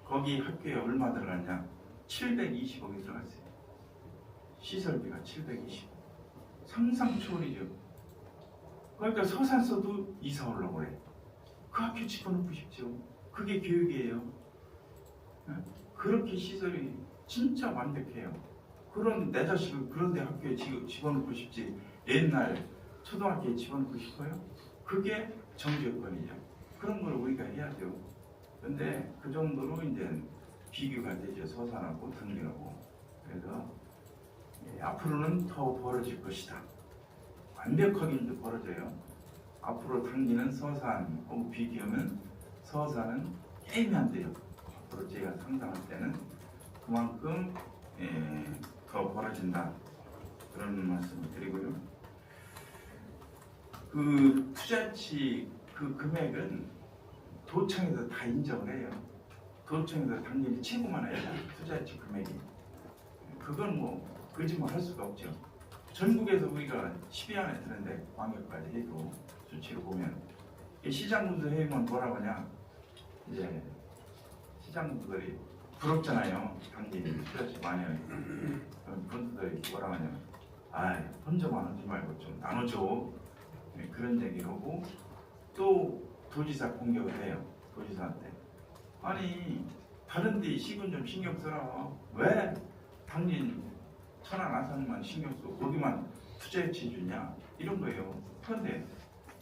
Speaker 3: 거기 학교에 얼마 들어갔냐? 720억이 들어갔어요. 시설비가 720억. 상상 초월이죠. 그러니까 서산서도 이사 오려고 그래. 그 학교 집어넣고 싶죠. 그게 교육이에요. 그렇게 시설이 진짜 완벽해요. 그런 내 자식을 그런 데 학교에 집어넣고 싶지 옛날 초등학교에 집어넣고 싶어요? 그게 정규여건이죠. 그런 걸 우리가 해야죠. 근데 그 정도로 이제 비교가 되죠. 서산하고 당진하고. 그래서 앞으로는 더 벌어질 것이다. 완벽하게 이제 벌어져요. 앞으로 당진은 서산하고 비교하면 서산은 게임이 안 돼요. 앞으로 제가 상담할 때는 그만큼 더 벌어진다. 그런 말씀을 드리고요. 그 투자치 그 금액은 도청에서 다 인정을 해요. 도청에서 당연히 최고만 해요. 투자치 금액이. 그건 뭐 거짓말 할 수가 없죠. 전국에서 우리가 10위 안에 드는데 광역까지 해도 수치를 보면 시장분들 회의만 뭐라고 하냐, 이제 시장분들이 부럽잖아요. 당진이 투자치 많이 하니까. 그럼 분들이 뭐라고 하냐면 혼자만 하지 말고 좀 나눠줘. 그런 얘기를 하고 또 도지사 공격을 해요. 도지사한테. 아니 다른 데 시군 좀 신경 써라. 왜 당진 천안 아산만 신경 쓰고 거기만 투자유치 주냐 이런 거예요. 그런데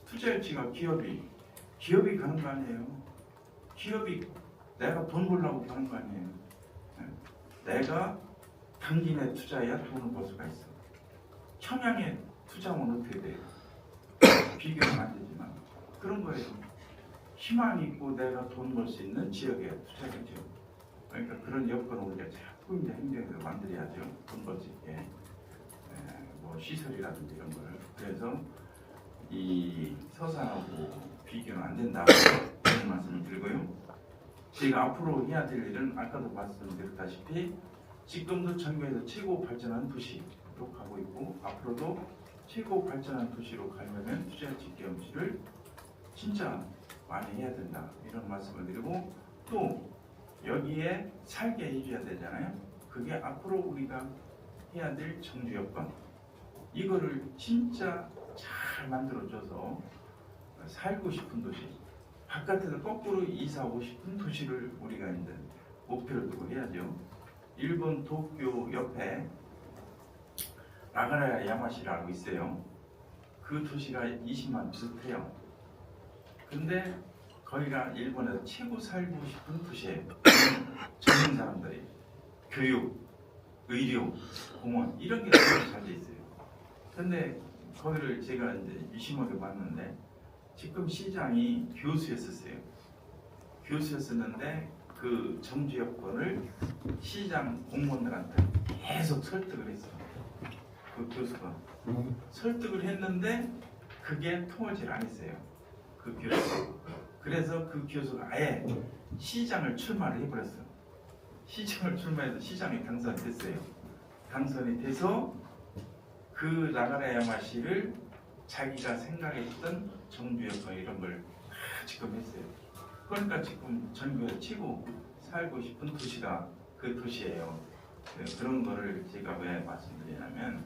Speaker 3: 투자유치가 기업이 가는 거 아니에요. 기업이 내가 돈 벌려고 가는 거 아니에요. 내가 당진에 투자해야 돈을 벌 수가 있어. 청양에 투자하면 어떻게 돼요? 비교는 안 되지만 그런 거예요. 희망이 있고 내가 돈 벌 수 있는 지역에 투자하죠. 그러니까 그런 여건을 우리가 자꾸 이제 행정에서 만들어야죠. 돈 벌 수 있게. 뭐 시설이라든지 이런 거를. 그래서 이 서산하고 비교는 안 된다 이런 말씀을 드리고요. 저희가 앞으로 해야 될 일은 아까도 말씀드렸다시피 지금도 전국에서 최고 발전한 도시로 가고 있고 앞으로도 최고 발전한 도시로 가려면 투자직 경험치를 진짜 많이 해야 된다 이런 말씀을 드리고 또 여기에 살게 해줘야 되잖아요. 그게 앞으로 우리가 해야 될 정주 여건 이거를 진짜 잘 만들어줘서 살고 싶은 도시 바깥에서 거꾸로 이사 오고 싶은 도시를 우리가 이제 목표를 두고 해야죠. 일본 도쿄 옆에 나가라 야마시라고 있어요. 그 도시가 20만 비슷해요. 근데 거기가 일본에서 최고 살고 싶은 도시예요. 젊은 사람들이 교육, 의료, 공원 이런 게 너무 잘 돼 있어요. 근데 거기를 제가 이제 유심하게 봤는데 지금 시장이 교수였었어요. 교수였었는데 그 정주 여건을 시장 공무원들한테 계속 설득을 했어요. 그 교수가 설득을 했는데 그게 통하지 않았어요. 그 교수. 그래서 그 교수가 아예 시장을 출마를 해버렸어요. 시장을 출마해서 시장에 당선이 됐어요. 당선이 돼서 그 나가라 야마시를 자기가 생각했던 정주 여건 이런 걸 다 지금 했어요. 그러니까 지금 전국에서 최고 살고 싶은 도시가 그 도시예요. 그런 거를 제가 왜 말씀드리냐면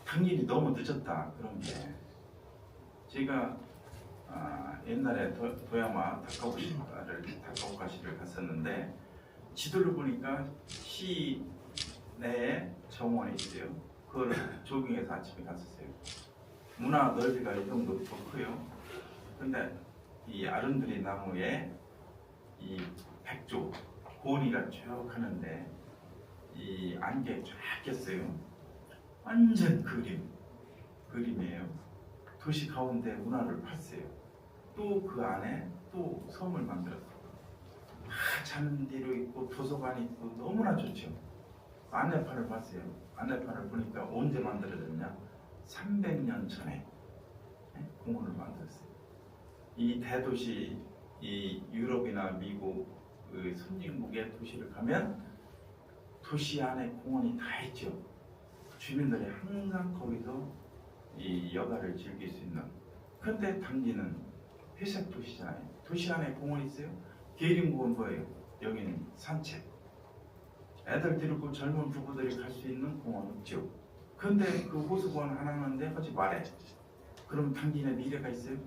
Speaker 3: 당일이 너무 늦었다 그런 게 제가 옛날에 도야마 다카오카시를 갔었는데 지도를 보니까 시 내에 정원이 있어요. 그걸 조깅해서 아침에 갔었어요. 문화 넓이가 이 정도 더 커요. 근데 이 아름드리 나무에 이 백조 고리가 쭉 하는데 이 안개 쫙 꼈어요. 완전 그림이에요. 도시 가운데 문화를 팠어요. 또 그 안에 또 섬을 만들었어요. 다 잔디로 있고 도서관이 있고 너무나 좋죠. 안내판을 봤어요. 안내판을 보니까 언제 만들어졌냐? 300년 전에 공원을 만들었어요. 이 대도시, 이 유럽이나 미국 그 선진국의 도시를 가면 도시 안에 공원이 다 있죠. 주민들이 항상 거기서 이 여가를 즐길 수 있는. 근데 당기는 회색 도시잖아요. 도시 안에 공원이 있어요. 계림공원 뭐예요? 여기는 산책. 애들 데리고 젊은 부부들이 갈 수 있는 공원 없죠. 근데 그 호수공원 하나 하는데 하지 말해. 그럼 당기는 미래가 있어요?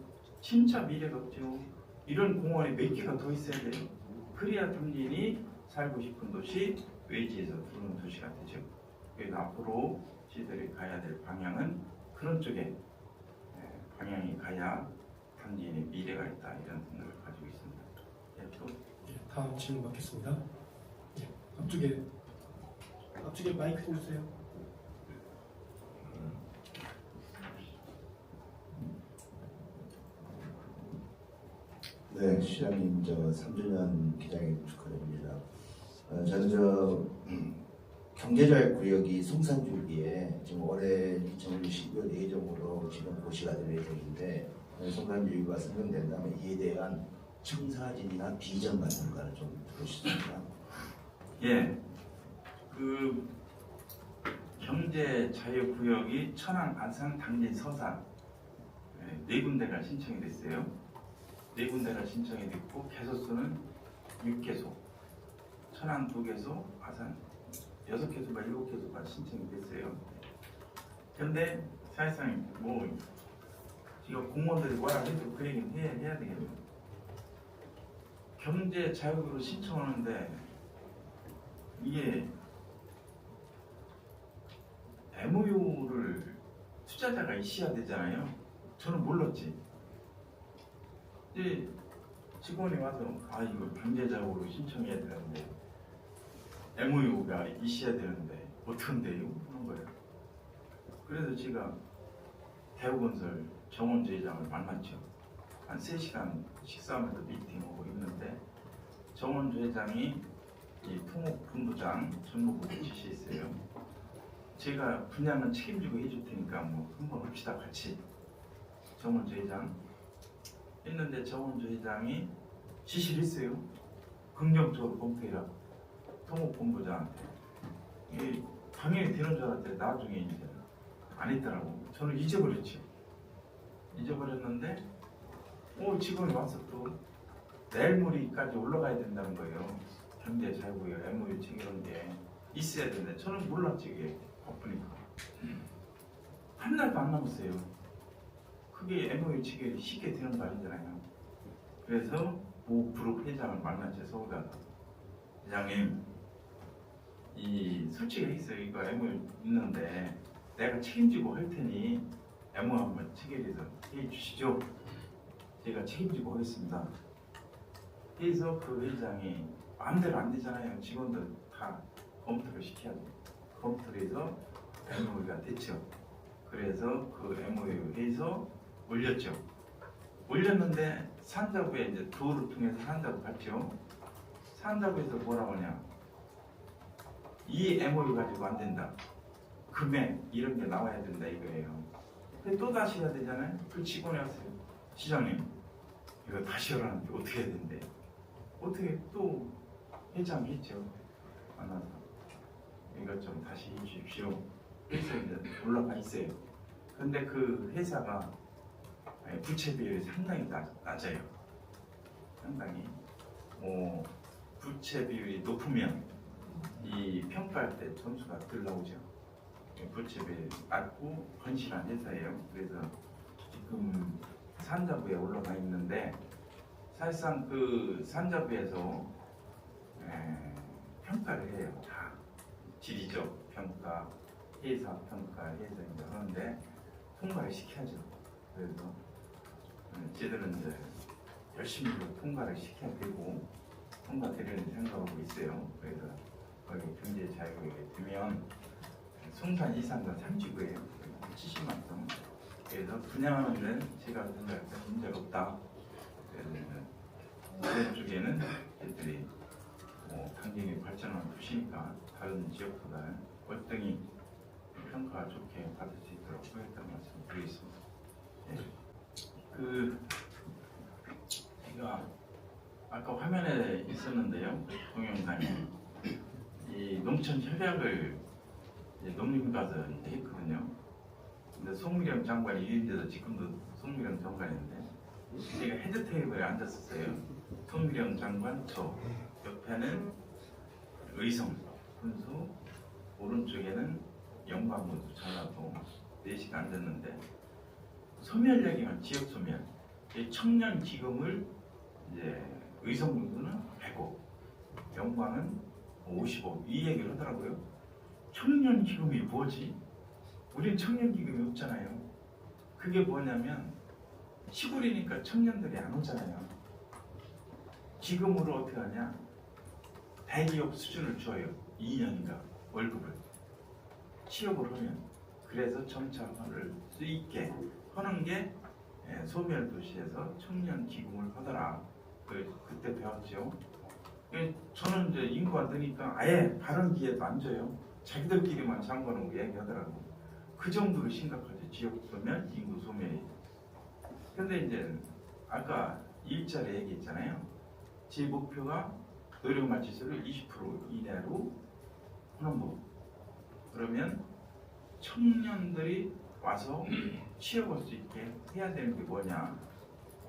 Speaker 3: 진짜 미래가 없죠. 이런 공원이 몇 개가 더 있어야 돼요. 그래야 당진이 살고 싶은 도시, 외지에서 들어오는 도시가 되죠. 그래서 앞으로 저희들이 가야 될 방향은 그런 쪽에 방향이 가야 당진의 미래가 있다 이런 생각을 가지고 있습니다. 또
Speaker 1: 다음 질문 받겠습니다. 앞쪽에 마이크 좀 주세요.
Speaker 4: 네, 시장님 3주년 기장님 축하드립니다. 저는 경제자유 구역이 성산줄기에 지금 올해 2012년 예정으로 지금 고시가 될 예정인데 성산줄기가 선정된다면 이에 대한 청사진이나 비전 같은 거를 좀 들으시겠습니까?
Speaker 3: 예, 그 경제자유구역이 천안, 안산, 당진, 서산 네 군데가 신청이 됐어요. 네 군데가 신청이 됐고 개소수는 6개소, 천안 2개소, 아산 6개소가 7개소가 신청이 됐어요. 그런데 사실상 뭐 이거 공무원들이 뭐라 해도 그 얘기는 해야 되겠네요. 경제자유구로 신청하는데 이게 MOU를 투자자가 있어야 되잖아요. 저는 몰랐지. 근데 직원이 와서 이거 경제자유로 신청해야 되는데 MOU가 있어야 되는데 어떤데요? 하는 거예요. 그래서 제가 대우건설 정원주 회장을 만났죠. 한 3시간 식사하면서 미팅하고 있는데 정원주 회장이 이 통업본부장 전무부를 지시했어요. 제가 분야는 책임지고 해줄 테니까 뭐 한번 합시다 같이. 정원주 회장 했는데 정원주 회장이 지시를 했어요. 긍정적으로 검토해라. 토목본부장한테. 이게 당연히 되는 줄 알았는데 나중에 이제 안 했더라고. 저는 잊어버렸죠. 잊어버렸는데 직원이 와서 또 내일모레까지 올라가야 된다는 거예요. 경제자유구역 MOU 체결한 게 있어야 되는데 저는 몰랐지. 이게 바쁘니까 한 달도 안 남았어요. 그게 MOU 체결이 쉽게 되는 거 아니잖아요. 그래서 모 그룹 회장을 만났죠. 서울 가서 회장님 솔직히 했어요. 이거 MOU 있는데 내가 책임지고 할 테니 MOU 한번 체결해서 해 주시죠. 제가 책임지고 하겠습니다. 그래서 그 회장이 마음대로 안 되잖아요. 직원들 다 검토를 시켜야 돼요. 검토를 해서 MOU가 됐죠. 그래서 그 MOU 해서 올렸죠. 올렸는데 산자부에 이제 도를 통해서 산자부 갔죠. 산자부에서 뭐라고 하냐? 이 MOU 가지고 안 된다. 금액 이런 게 나와야 된다 이거예요. 근데 또 다시 해야 되잖아요. 그 직원이 왔어요. 시장님 이거 다시 하라는데 어떻게 해야 된대? 어떻게 또 회장이 했죠. 만나서 이것 좀 다시 해주십시오. 그래서 이제 올라가 있어요. 근데 그 회사가 부채 비율이 상당히 낮아요. 상당히 부채 비율이 높으면 이 평가할 때 점수가 덜 나오죠. 부채 비율이 낮고 건실한 회사예요. 그래서 지금 산자부에 올라가 있는데 사실상 그 산자부에서 평가를 해요. 다 지리적 평가, 회사 평가 해서 이제 하는데 통과를 시켜야죠. 그래서 저희들은 이제 열심히 통과를 시켜야 되고 통과되려는 생각하고 있어요. 그래서 거기 경제자유구역에 들면 송산 이상도 3지구예요. 70만 동. 그래서 분양하는 데는 제가 생각할 때 문제가 없다. 그래서 쪽에는 애들이 당연히 발전하는 도시니까 다른 지역보다는 월등히 평가가 좋게 받을 수 있도록 하겠다는 말씀 드리겠습니다. 제가 아까 화면에 있었는데요, 동영상에 이 농촌 협약을 농림 가서 했거든요. 근데 송미령 장관이 유인돼서 지금도 송미령 장관인데 제가 헤드 테이블에 앉았었어요. 송미령 장관 저 옆에는 의성 군수 오른쪽에는 영광군수 전라도 4시간 앉았는데 소멸 얘기만 지역 소멸 청년 기금을 이제 의성 군수는 100억 영광은 50억 이 얘기를 하더라고요. 청년 기금이 뭐지? 우린 청년 기금이 없잖아요. 그게 뭐냐면 시골이니까 청년들이 안 오잖아요. 기금으로 어떻게 하냐? 대기업 수준을 줘요. 2년인가 월급을 취업을 하면. 그래서 정착을 수 있게 하는 게 소멸도시에서 청년 기금을 하더라. 그때 배웠죠. 저는 이제 인구가 느니까 아예 발언 기회도 안 줘요. 자기들끼리만 장관하고 얘기하더라고. 그 정도로 심각하죠. 지역 소멸, 인구 소멸이. 근데 이제 아까 일자리 얘기했잖아요. 제 목표가 노령말 지수를 20% 이내로 하는 법. 그러면 청년들이 와서 취업할 수 있게 해야 되는 게 뭐냐?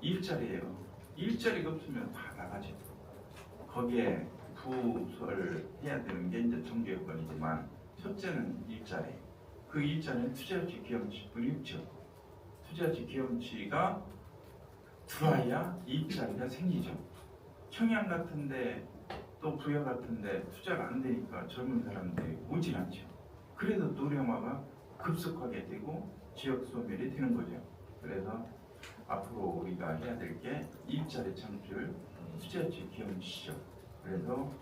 Speaker 3: 일자리예요. 일자리가 없으면 다 나가죠. 거기에 부설 해야 되는 게 이제 정규여건이지만 첫째는 일자리. 그 일자리는 투자지 기업치뿐이 없죠. 투자지 기업치가 들어와야 일자리가 생기죠. 청양 같은데 또 부여 같은데 투자가 안 되니까 젊은 사람들이 오질 않죠. 그래서 노령화가 급속하게 되고 지역 소멸이 되는 거죠. 그래서 앞으로 우리가 해야 될 게 일자리 창출, 투자지 기업치죠. 그래서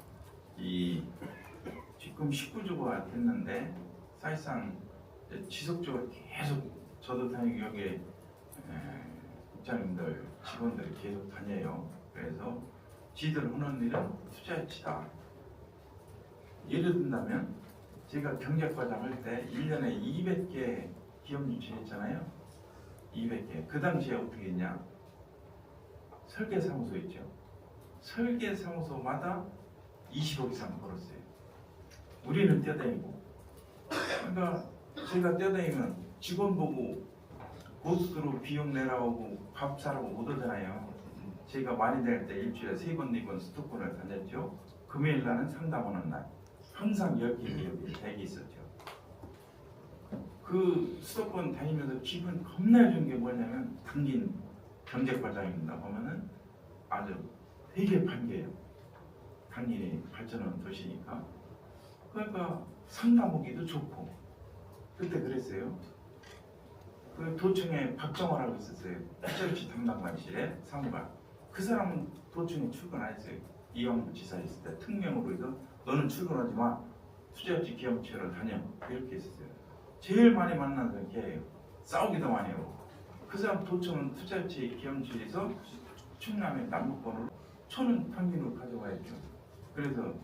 Speaker 3: 이 지금 19조가 됐는데 사실상 지속적으로 계속 저도 다니고 여기 국장님들 직원들이 계속 다녀요. 그래서 지들 하는 일은 투자치다. 예를 든다면 제가 경제과장 할 때 1년에 200개 기업 유치했잖아요. 200개. 그 당시에 어떻게 했냐? 설계사무소 있죠. 설계사무소마다 20억 이상 벌었어요. 우리는 뛰어다니고. 그러니까 제가 뛰어다니면 직원 보고 고속도로 비용 내라고 밥 사라고 못 오잖아요. 제가 많이 다닐 때 일주일에 3번, 4번 수도권을 다녔죠. 금요일 날은 상담하는 날. 항상 10개 기업이 대기 있었죠. 그 수도권 다니면서 기분 겁나 좋은 게 뭐냐면 당긴 경제과장입니다 보면은 아주 되게 반겨요. 당연히 발전하는 도시니까. 그러니까 상담 오기도 좋고. 그때 그랬어요. 그 도청에 박정화라고 있었어요. 투자유치 담당관실에 사무관. 그 사람은 도청에 출근 안 했어요. 이왕구 지사 있을 때 특명으로 해서 너는 출근하지 마. 투자유치 기업체로 다녀. 이렇게 했었어요. 제일 많이 만난 사람이 걔예요. 싸우기도 많이 하고. 그 사람 도청은 투자유치 기업체에서 충남의 남북번호로 1,000원 평균으로 가져와야죠. 그래서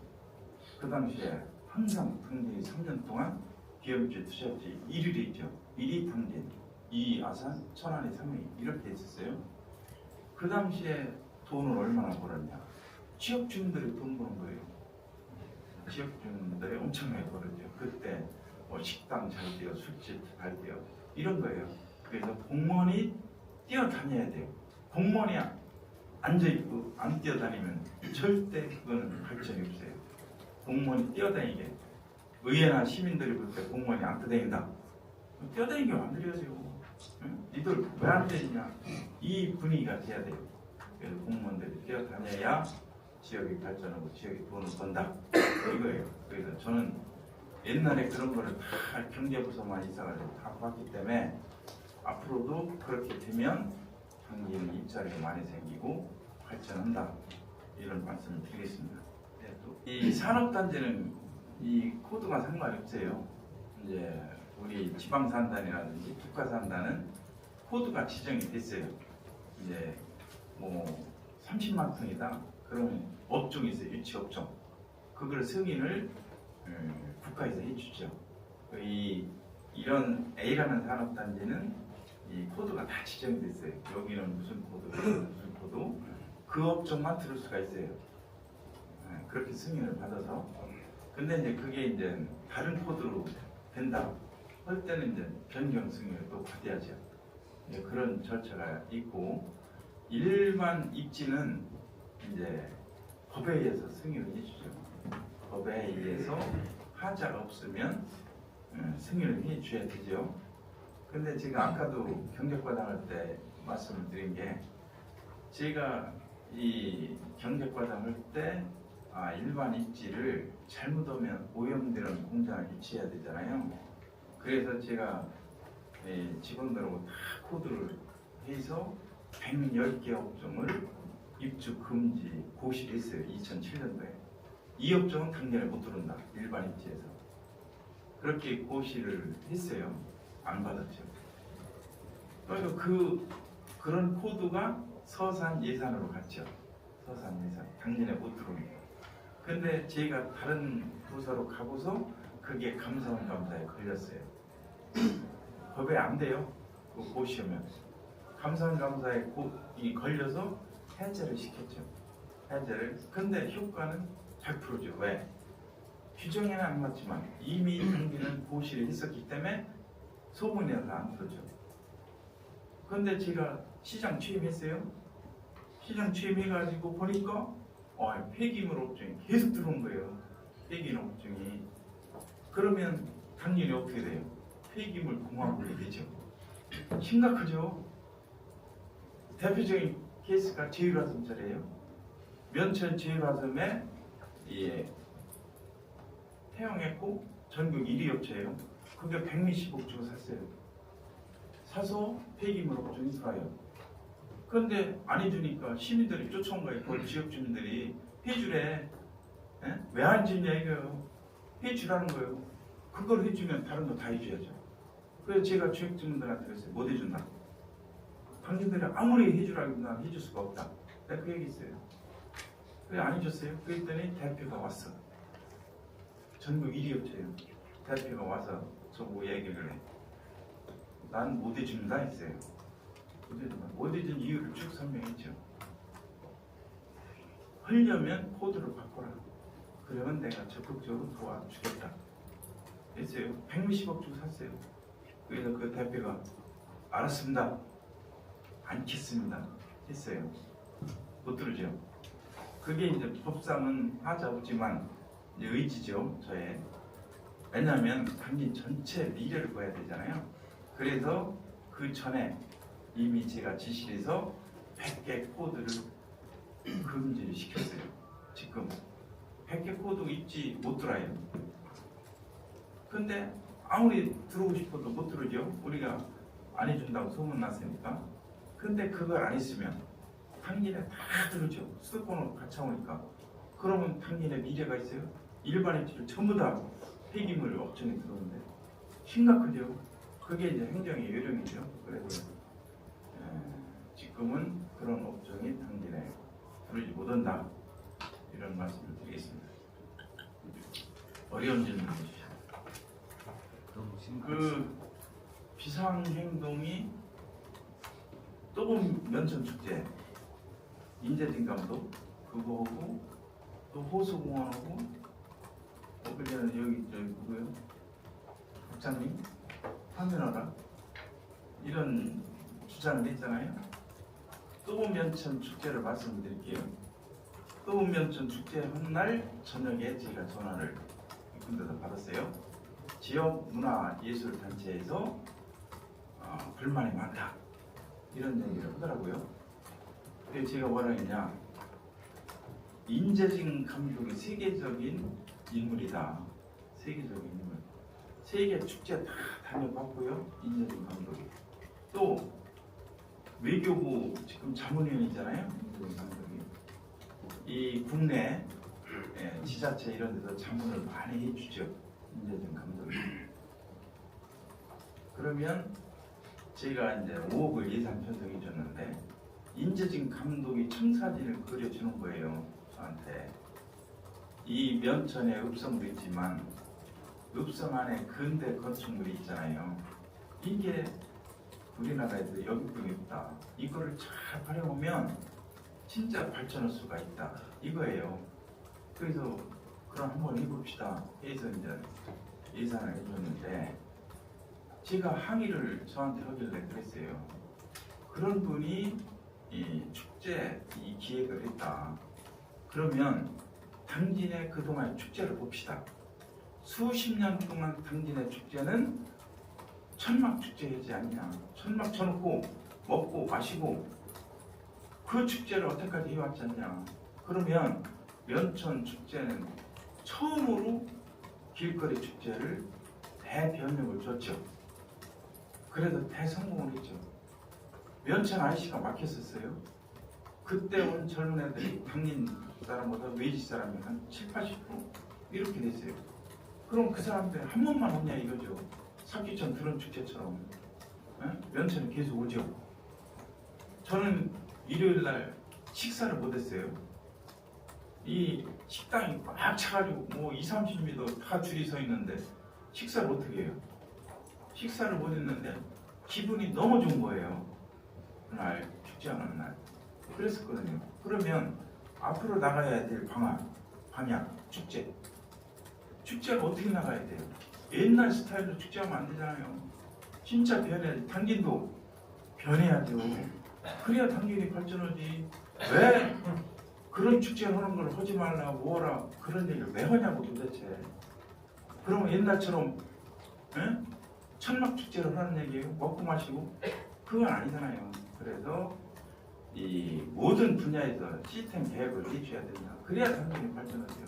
Speaker 3: 그 당시에 항상 당진이 3년 동안 기업유치 투자유치 1위를 했죠. 1위 당진, 2위 아산, 천안이 3위 이렇게 했었어요. 그 당시에 돈을 얼마나 벌었냐? 지역 주민들이 돈 버는 거예요. 지역 주민들이 엄청나게 벌었죠. 그때 뭐 식당 잘 돼요, 술집 잘 돼요, 이런 거예요. 그래서 공무원이 뛰어다녀야 돼요. 공무원이 앉아있고 안 뛰어다니면 절대 그거는 발전이 없어요. 공무원이 뛰어다니게. 의회나 시민들이 볼 때 공무원이 안 뛰어다닌다. 뛰어다니게 만들어야죠. 응? 니들 왜 안 되느냐? 이 분위기가 돼야 돼요. 그래서 공무원들이 뛰어다녀야 지역이 발전하고 지역이 돈을 번다. 이거예요. 그래서 저는 옛날에 그런 거를 다 경제부서만 이사가지고 다 봤기 때문에 앞으로도 그렇게 되면 당진 일자리가 많이 생기고 발전한다. 이런 말씀을 드리겠습니다. 네, 또 이 산업단지는 이 코드가 상관이 없어요. 이제 우리 지방산단이라든지 국가산단은 코드가 지정이 됐어요. 이제 뭐 30만 톤이다. 그러면 업종이 있어요. 유치업종. 그걸 승인을 국가에서 해주죠. 이런 A라는 산업단지는 이 코드가 다 지정이 됐어요. 여기는 무슨 코드, 무슨 코드. 그 업종만 들을 수가 있어요. 그렇게 승인을 받아서. 근데 이제 그게 이제 다른 코드로 된다 할 때는 이제 변경 승인을 또 받아야죠. 그런 절차가 있고, 일반 입지는 이제 법에 의해서 승인을 해주죠. 법에 의해서 하자가 없으면 승인을 해줘야 되죠. 근데 제가 아까도 경제과장 할 때 말씀을 드린 게, 제가 이 경제과장 할 때 일반 입지를 잘못하면 오염되는 공장을 유치해야 되잖아요. 그래서 제가 직원들하고 다 코드를 해서 110개 업종을 입주 금지 고시했어요. 2007년도에. 이 업종은 당연히 못 들어온다. 일반 입지에서. 그렇게 고시를 했어요. 안 받았죠. 그러니까 그런 코드가 서산 예산으로 갔죠. 서산 예산. 당연히 못 들어옵니다. 근데 제가 다른 부서로 가고서 그게 감사원 감사에 걸렸어요. 법에 안 돼요. 그 고시하면. 감사원 감사에 이 걸려서 해제를 시켰죠. 해제를. 근데 효과는 100%죠. 왜? 규정에는 안 맞지만 이미 당기는 고시를 했었기 때문에 소문이 나서 안 풀죠. 근데 제가 시장 취임했어요. 시장 취임해가지고 보니까 폐기물 업종이 계속 들어온 거예요. 폐기물 업종이. 그러면 당연히 어떻게 돼요? 폐기물 공화국이 되죠. 심각하죠. 대표적인 케이스가 제일화섬차례예요. 면천 제일화섬에 태양했고 전국 1위 업체예요. 그게 120억 주고 샀어요. 사서 폐기물 업종이 들어와요. 그런데 안 해주니까 시민들이 쫓아온 거예요. 그 지역 주민들이 해주래. 왜 안 해주냐 이거요. 해주라는 거예요. 그걸 해주면 다른 거 다 해줘야죠. 그래서 제가 지역 주민들한테 그랬어요. 못 해준다. 당신들이 아무리 해주라고 난 해줄 수가 없다. 내가 그 얘기 했어요. 왜 안 해줬어요? 그랬더니 대표가 왔어. 전국 1위 업체예요. 대표가 와서 저보고 얘기를 해. 난 못 해준다 했어요. 못 해준 이유를 쭉 설명했죠. 하려면 코드를 바꿔라. 그러면 내가 적극적으로 도와주겠다 했어요. 160억 주고 샀어요. 그래서 그 대표가 알았습니다. 않겠습니다 했어요. 못 들으죠. 그게 이제 법상은 하자 없지만 이제 의지죠, 저의. 왜냐하면 당신 전체 미래를 봐야 되잖아요. 그래서 그 전에 이미 제가 지시해서 100개 코드를 금지를 시켰어요. 지금 100개 코드 있지 못 들어요. 근데 아무리 들어오고 싶어도 못 들어오죠. 우리가 안 해준다고 소문났으니까. 근데 그걸 안 했으면 당신에 다 들어오죠. 수도권으로 같이 오니까. 그러면 당신의 미래가 있어요. 일반인들 전부 다 폐기물 업종에 들어오는데 심각하죠. 그게 이제 행정의 요령이죠. 그래서 지금은 그런 업종이 당진에 들어오지 못한다. 이런 말씀을 드리겠습니다. 어려운 질문 해주시죠. 그 비상행동이 또본 면천축제, 인재진감도 그거 하고 또 호수공원하고 또 그전에 여기 누구요? 국장님 파면하라 이런 주장을 했잖아요. 또본 면천 축제를 말씀드릴게요. 또본 면천 축제 한날 저녁에 제가 전화를 군데서 받았어요. 지역 문화예술단체에서 불만이 많다 이런 얘기를 하더라고요. 그래서 제가 뭐라 했냐, 인재진 감독이 세계적인 인물이다. 세계적인 인물. 세계 축제 다 다녀봤고요. 인재진 감독이. 또 외교부 지금 자문위원이잖아요. 인재진 감독이. 이 국내 지자체 이런 데서 자문을 많이 해주죠. 인재진 감독이. 그러면 제가 이제 5억을 예산 편성해 줬는데 인재진 감독이 청사진을 그려주는 거예요. 저한테. 이 면천에 읍성도 있지만 읍성 안에 근대 건축물이 있잖아요. 이게 우리나라에도 여기뿐이 없다. 이거를 잘 활용하면 진짜 발전할 수가 있다. 이거예요. 그래서 그럼 한번 해봅시다 해서 이제 예산을 해줬는데 제가 항의를 저한테 하길래 그랬어요. 그런 분이 이 축제 이 기획을 했다. 그러면 당진의 그동안 축제를 봅시다. 수십 년 동안 당진의 축제는 천막 축제이지 않냐. 천막 쳐놓고 먹고 마시고 그 축제를 어떻게까지 해왔지 않냐. 그러면 면천 축제는 처음으로 길거리 축제를 대변력을 줬죠. 그래서 대성공을 했죠. 면천 IC가 막혔었어요. 그때 온 젊은 애들이 당진 사람보다 외지 사람이 한 70~80% 이렇게 됐어요. 그럼 그 사람들 한 번만 오냐 이거죠. 삼기천 드론 축제처럼. 면천에 계속 오죠. 저는 일요일날 식사를 못했어요. 이 식당이 꽉 차가지고 뭐 20~30m 다 줄이 서 있는데 식사를 어떻게 해요? 식사를 못했는데 기분이 너무 좋은 거예요. 그날 축제하는 날. 그랬었거든요. 그러면 앞으로 나가야 될 방향, 축제를 어떻게 나가야 돼요? 옛날 스타일로 축제하면 안 되잖아요. 진짜 변해야 돼. 당진도 변해야죠. 그래야 당진이 발전하지. 왜 그런 축제를 하는 걸 하지 말라 뭐라 그런 얘기를 왜 하냐고 도대체. 그러면 옛날처럼 천막 축제를 하는 얘기예요. 먹고 마시고. 그건 아니잖아요. 그래서 이 모든 분야에서 시스템 계획을 해줘야 된다. 그래야 당진이 발전하죠.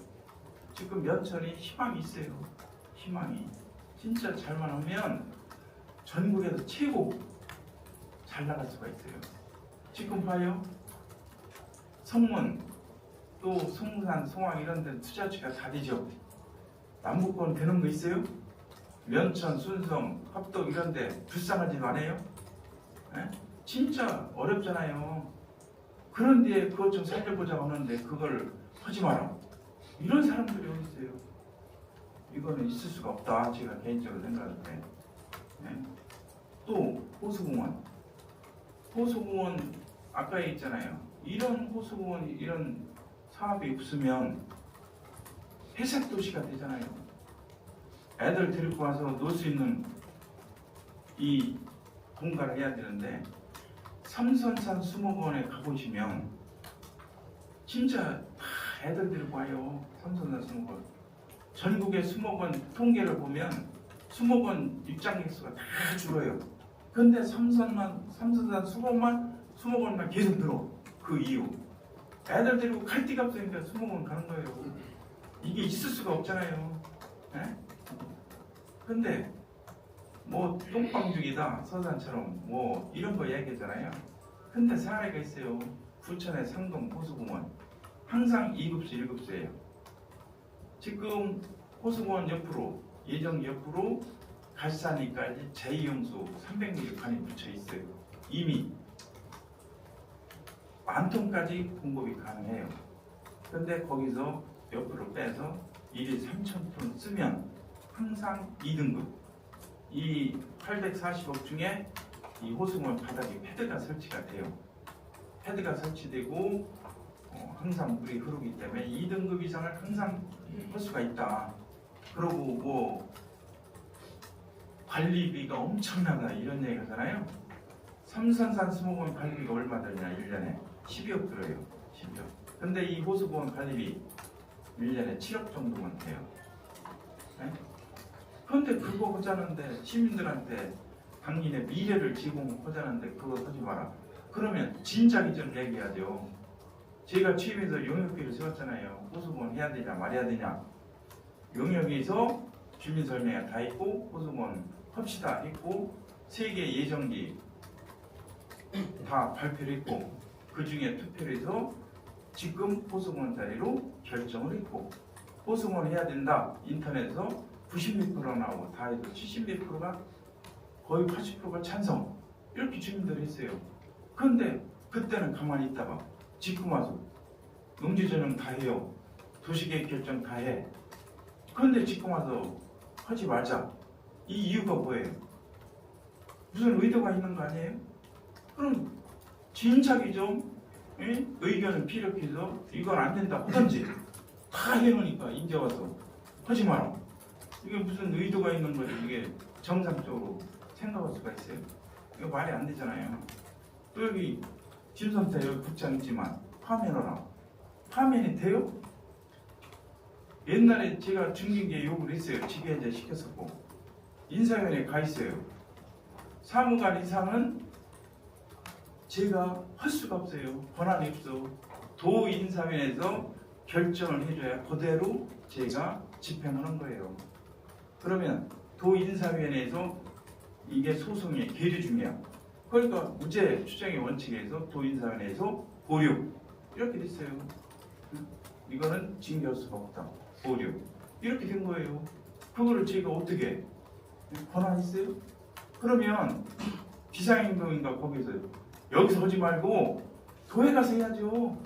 Speaker 3: 지금 면천이 희망이 있어요. 희망이. 진짜 잘만 하면 전국에서 최고 잘 나갈 수가 있어요. 지금 봐요. 성문, 또 송산, 송황 이런 데는 투자처가 다 되죠. 남북권 되는 거 있어요? 면천, 순성, 합덕 이런 데 불쌍하지도 않아요? 진짜 어렵잖아요. 그런데 그것 좀 살려보자고 하는데 그걸 하지 마라. 이런 사람들이 어디 있어요? 이거 이거는 있을 수가 없다. 제가 개인적으로 생각할 때. 예? 또 호수공원. 호수공원 아까 얘기했잖아요. 이런 호수공원 이런 사업이 없으면 회색 도시가 되잖아요. 애들 데리고 와서 놀 수 있는 이 공간을 해야 되는데 삼선산 수목원에 가보시면 진짜 다 애들 데리고 와요. 삼선산 수목원. 전국의 수목원 통계를 보면 수목원 입장객 수가 다 줄어요. 근데 삼선산 수목원만 계속 늘어. 그 이유. 애들 데리고 갈 데가 없으니까 수목원 가는 거예요. 이게 있을 수가 없잖아요. 예? 근데 뭐 똥방죽이다 서산처럼 뭐 이런 거 얘기했잖아요. 근데 사례가 있어요. 부천의 상동 호수공원 항상 2급수 1급수예요. 지금 호수공원 옆으로 예정 옆으로 갈산이까지 제2용수 300mm 관이 붙여 있어요. 이미 10,000톤까지 공급이 가능해요. 근데 거기서 옆으로 빼서 1일 3,000톤 쓰면 항상 2등급. 이 840억 중에 이 호수공원 바닥에 패드가 설치가 돼요. 패드가 설치되고 항상 물이 흐르기 때문에 2등급 이상을 항상 할 수가 있다. 그리고 뭐 관리비가 엄청나다 이런 얘기 하잖아요. 삼선산 수목원 관리비가 얼마 들냐 1년에 12억 들어요. 12억. 근데 이 호수공원 관리비 1년에 7억 정도만 돼요. 네? 그런데 그거 하자는데 시민들한테 당신의 미래를 제공하자는데 그거 하지 마라. 그러면 진작에 좀 얘기하죠. 제가 취임해서 용역비를 세웠잖아요. 호수공원 해야 되냐 말해야 되냐. 용역에서 주민설명회 다 있고 호수공원 합시다 했고 3개 예정지 다 발표를 했고 그 중에 투표를 해서 지금 호수공원 자리로 결정을 했고 호수공원 해야 된다. 인터넷에서 90몇% 나오고 다 해도 70몇 %가 거의 80%가 찬성 이렇게 주민들이 했어요. 그런데 그때는 가만히 있다가 지금 와서 응시전형 다 해요. 도시계획 결정 다 해. 그런데 지금 와서 하지 말자. 이 이유가 뭐예요? 무슨 의도가 있는 거 아니에요? 그럼 진작에 좀 의견을 피력해서 이건 안 된다 하든지 다 해놓으니까 이제 와서 하지 마라. 이게 무슨 의도가 있는 거지? 이게 정상적으로 생각할 수가 있어요? 이거 말이 안 되잖아요. 또 여기 김선태 여기 국장 있지만 파면하라. 파면이 돼요? 옛날에 제가 중징계 요구를 했어요. 지게해제 시켰었고 인사위원회에 가 있어요. 사무관 이상은 제가 할 수가 없어요. 권한이 없어. 도인사위원회에서 결정을 해줘야 그대로 제가 집행을 한 거예요. 그러면 도인사위원회에서 이게 소송의 계류 중이야. 그러니까 무죄 추정의 원칙에서 도인사위원회에서 보류 이렇게 됐어요. 이거는 징계할 수가 없다. 보류 이렇게 된 거예요. 그거를 제가 어떻게 권한 있어요? 그러면 비상행동인가 거기서 여기서 하지 말고 도에 가서 해야죠.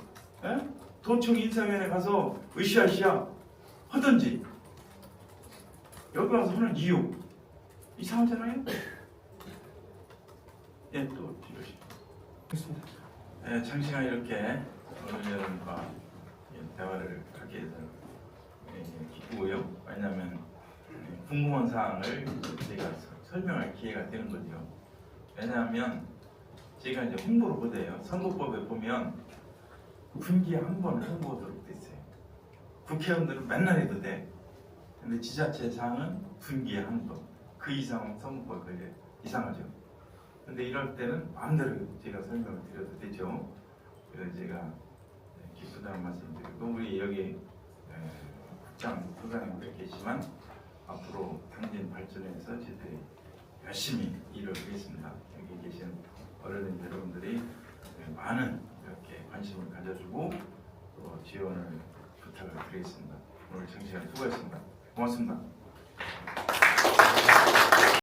Speaker 3: 에? 도청 인사위원회 가서 으쌰으쌰 하든지 여기 와서 하는 이유 이상하잖아요. 예, 또
Speaker 1: 그렇습니다.
Speaker 3: 예, 장시간 이렇게 오늘 여러분과 대화를 하게 해서 기쁘고요. 왜냐하면 궁금한 사항을 제가 설명할 기회가 되는 거죠. 왜냐하면 제가 이제 홍보를 못해요. 선거법에 보면 분기에 한 번 홍보하도록 돼 있어요. 국회의원들은 맨날 해도 돼. 근데 지자체 상은 분기에 한 번. 그 이상은 선거법에 걸려요. 이상하죠. 근데 이럴 때는 마음대로 제가 설명을 드려도 되죠. 그래서 제가 기쁘다는 말씀드리고 우리 여기 국장 부장님 계시지만 앞으로 당진 발전해서 저희들이 열심히 일을 하겠습니다. 여기 계신 어르신 여러분들이 많은 이렇게 관심을 가져주고 또 지원을 부탁을 드리겠습니다. 오늘 장시간 수고하셨습니다. 고맙습니다.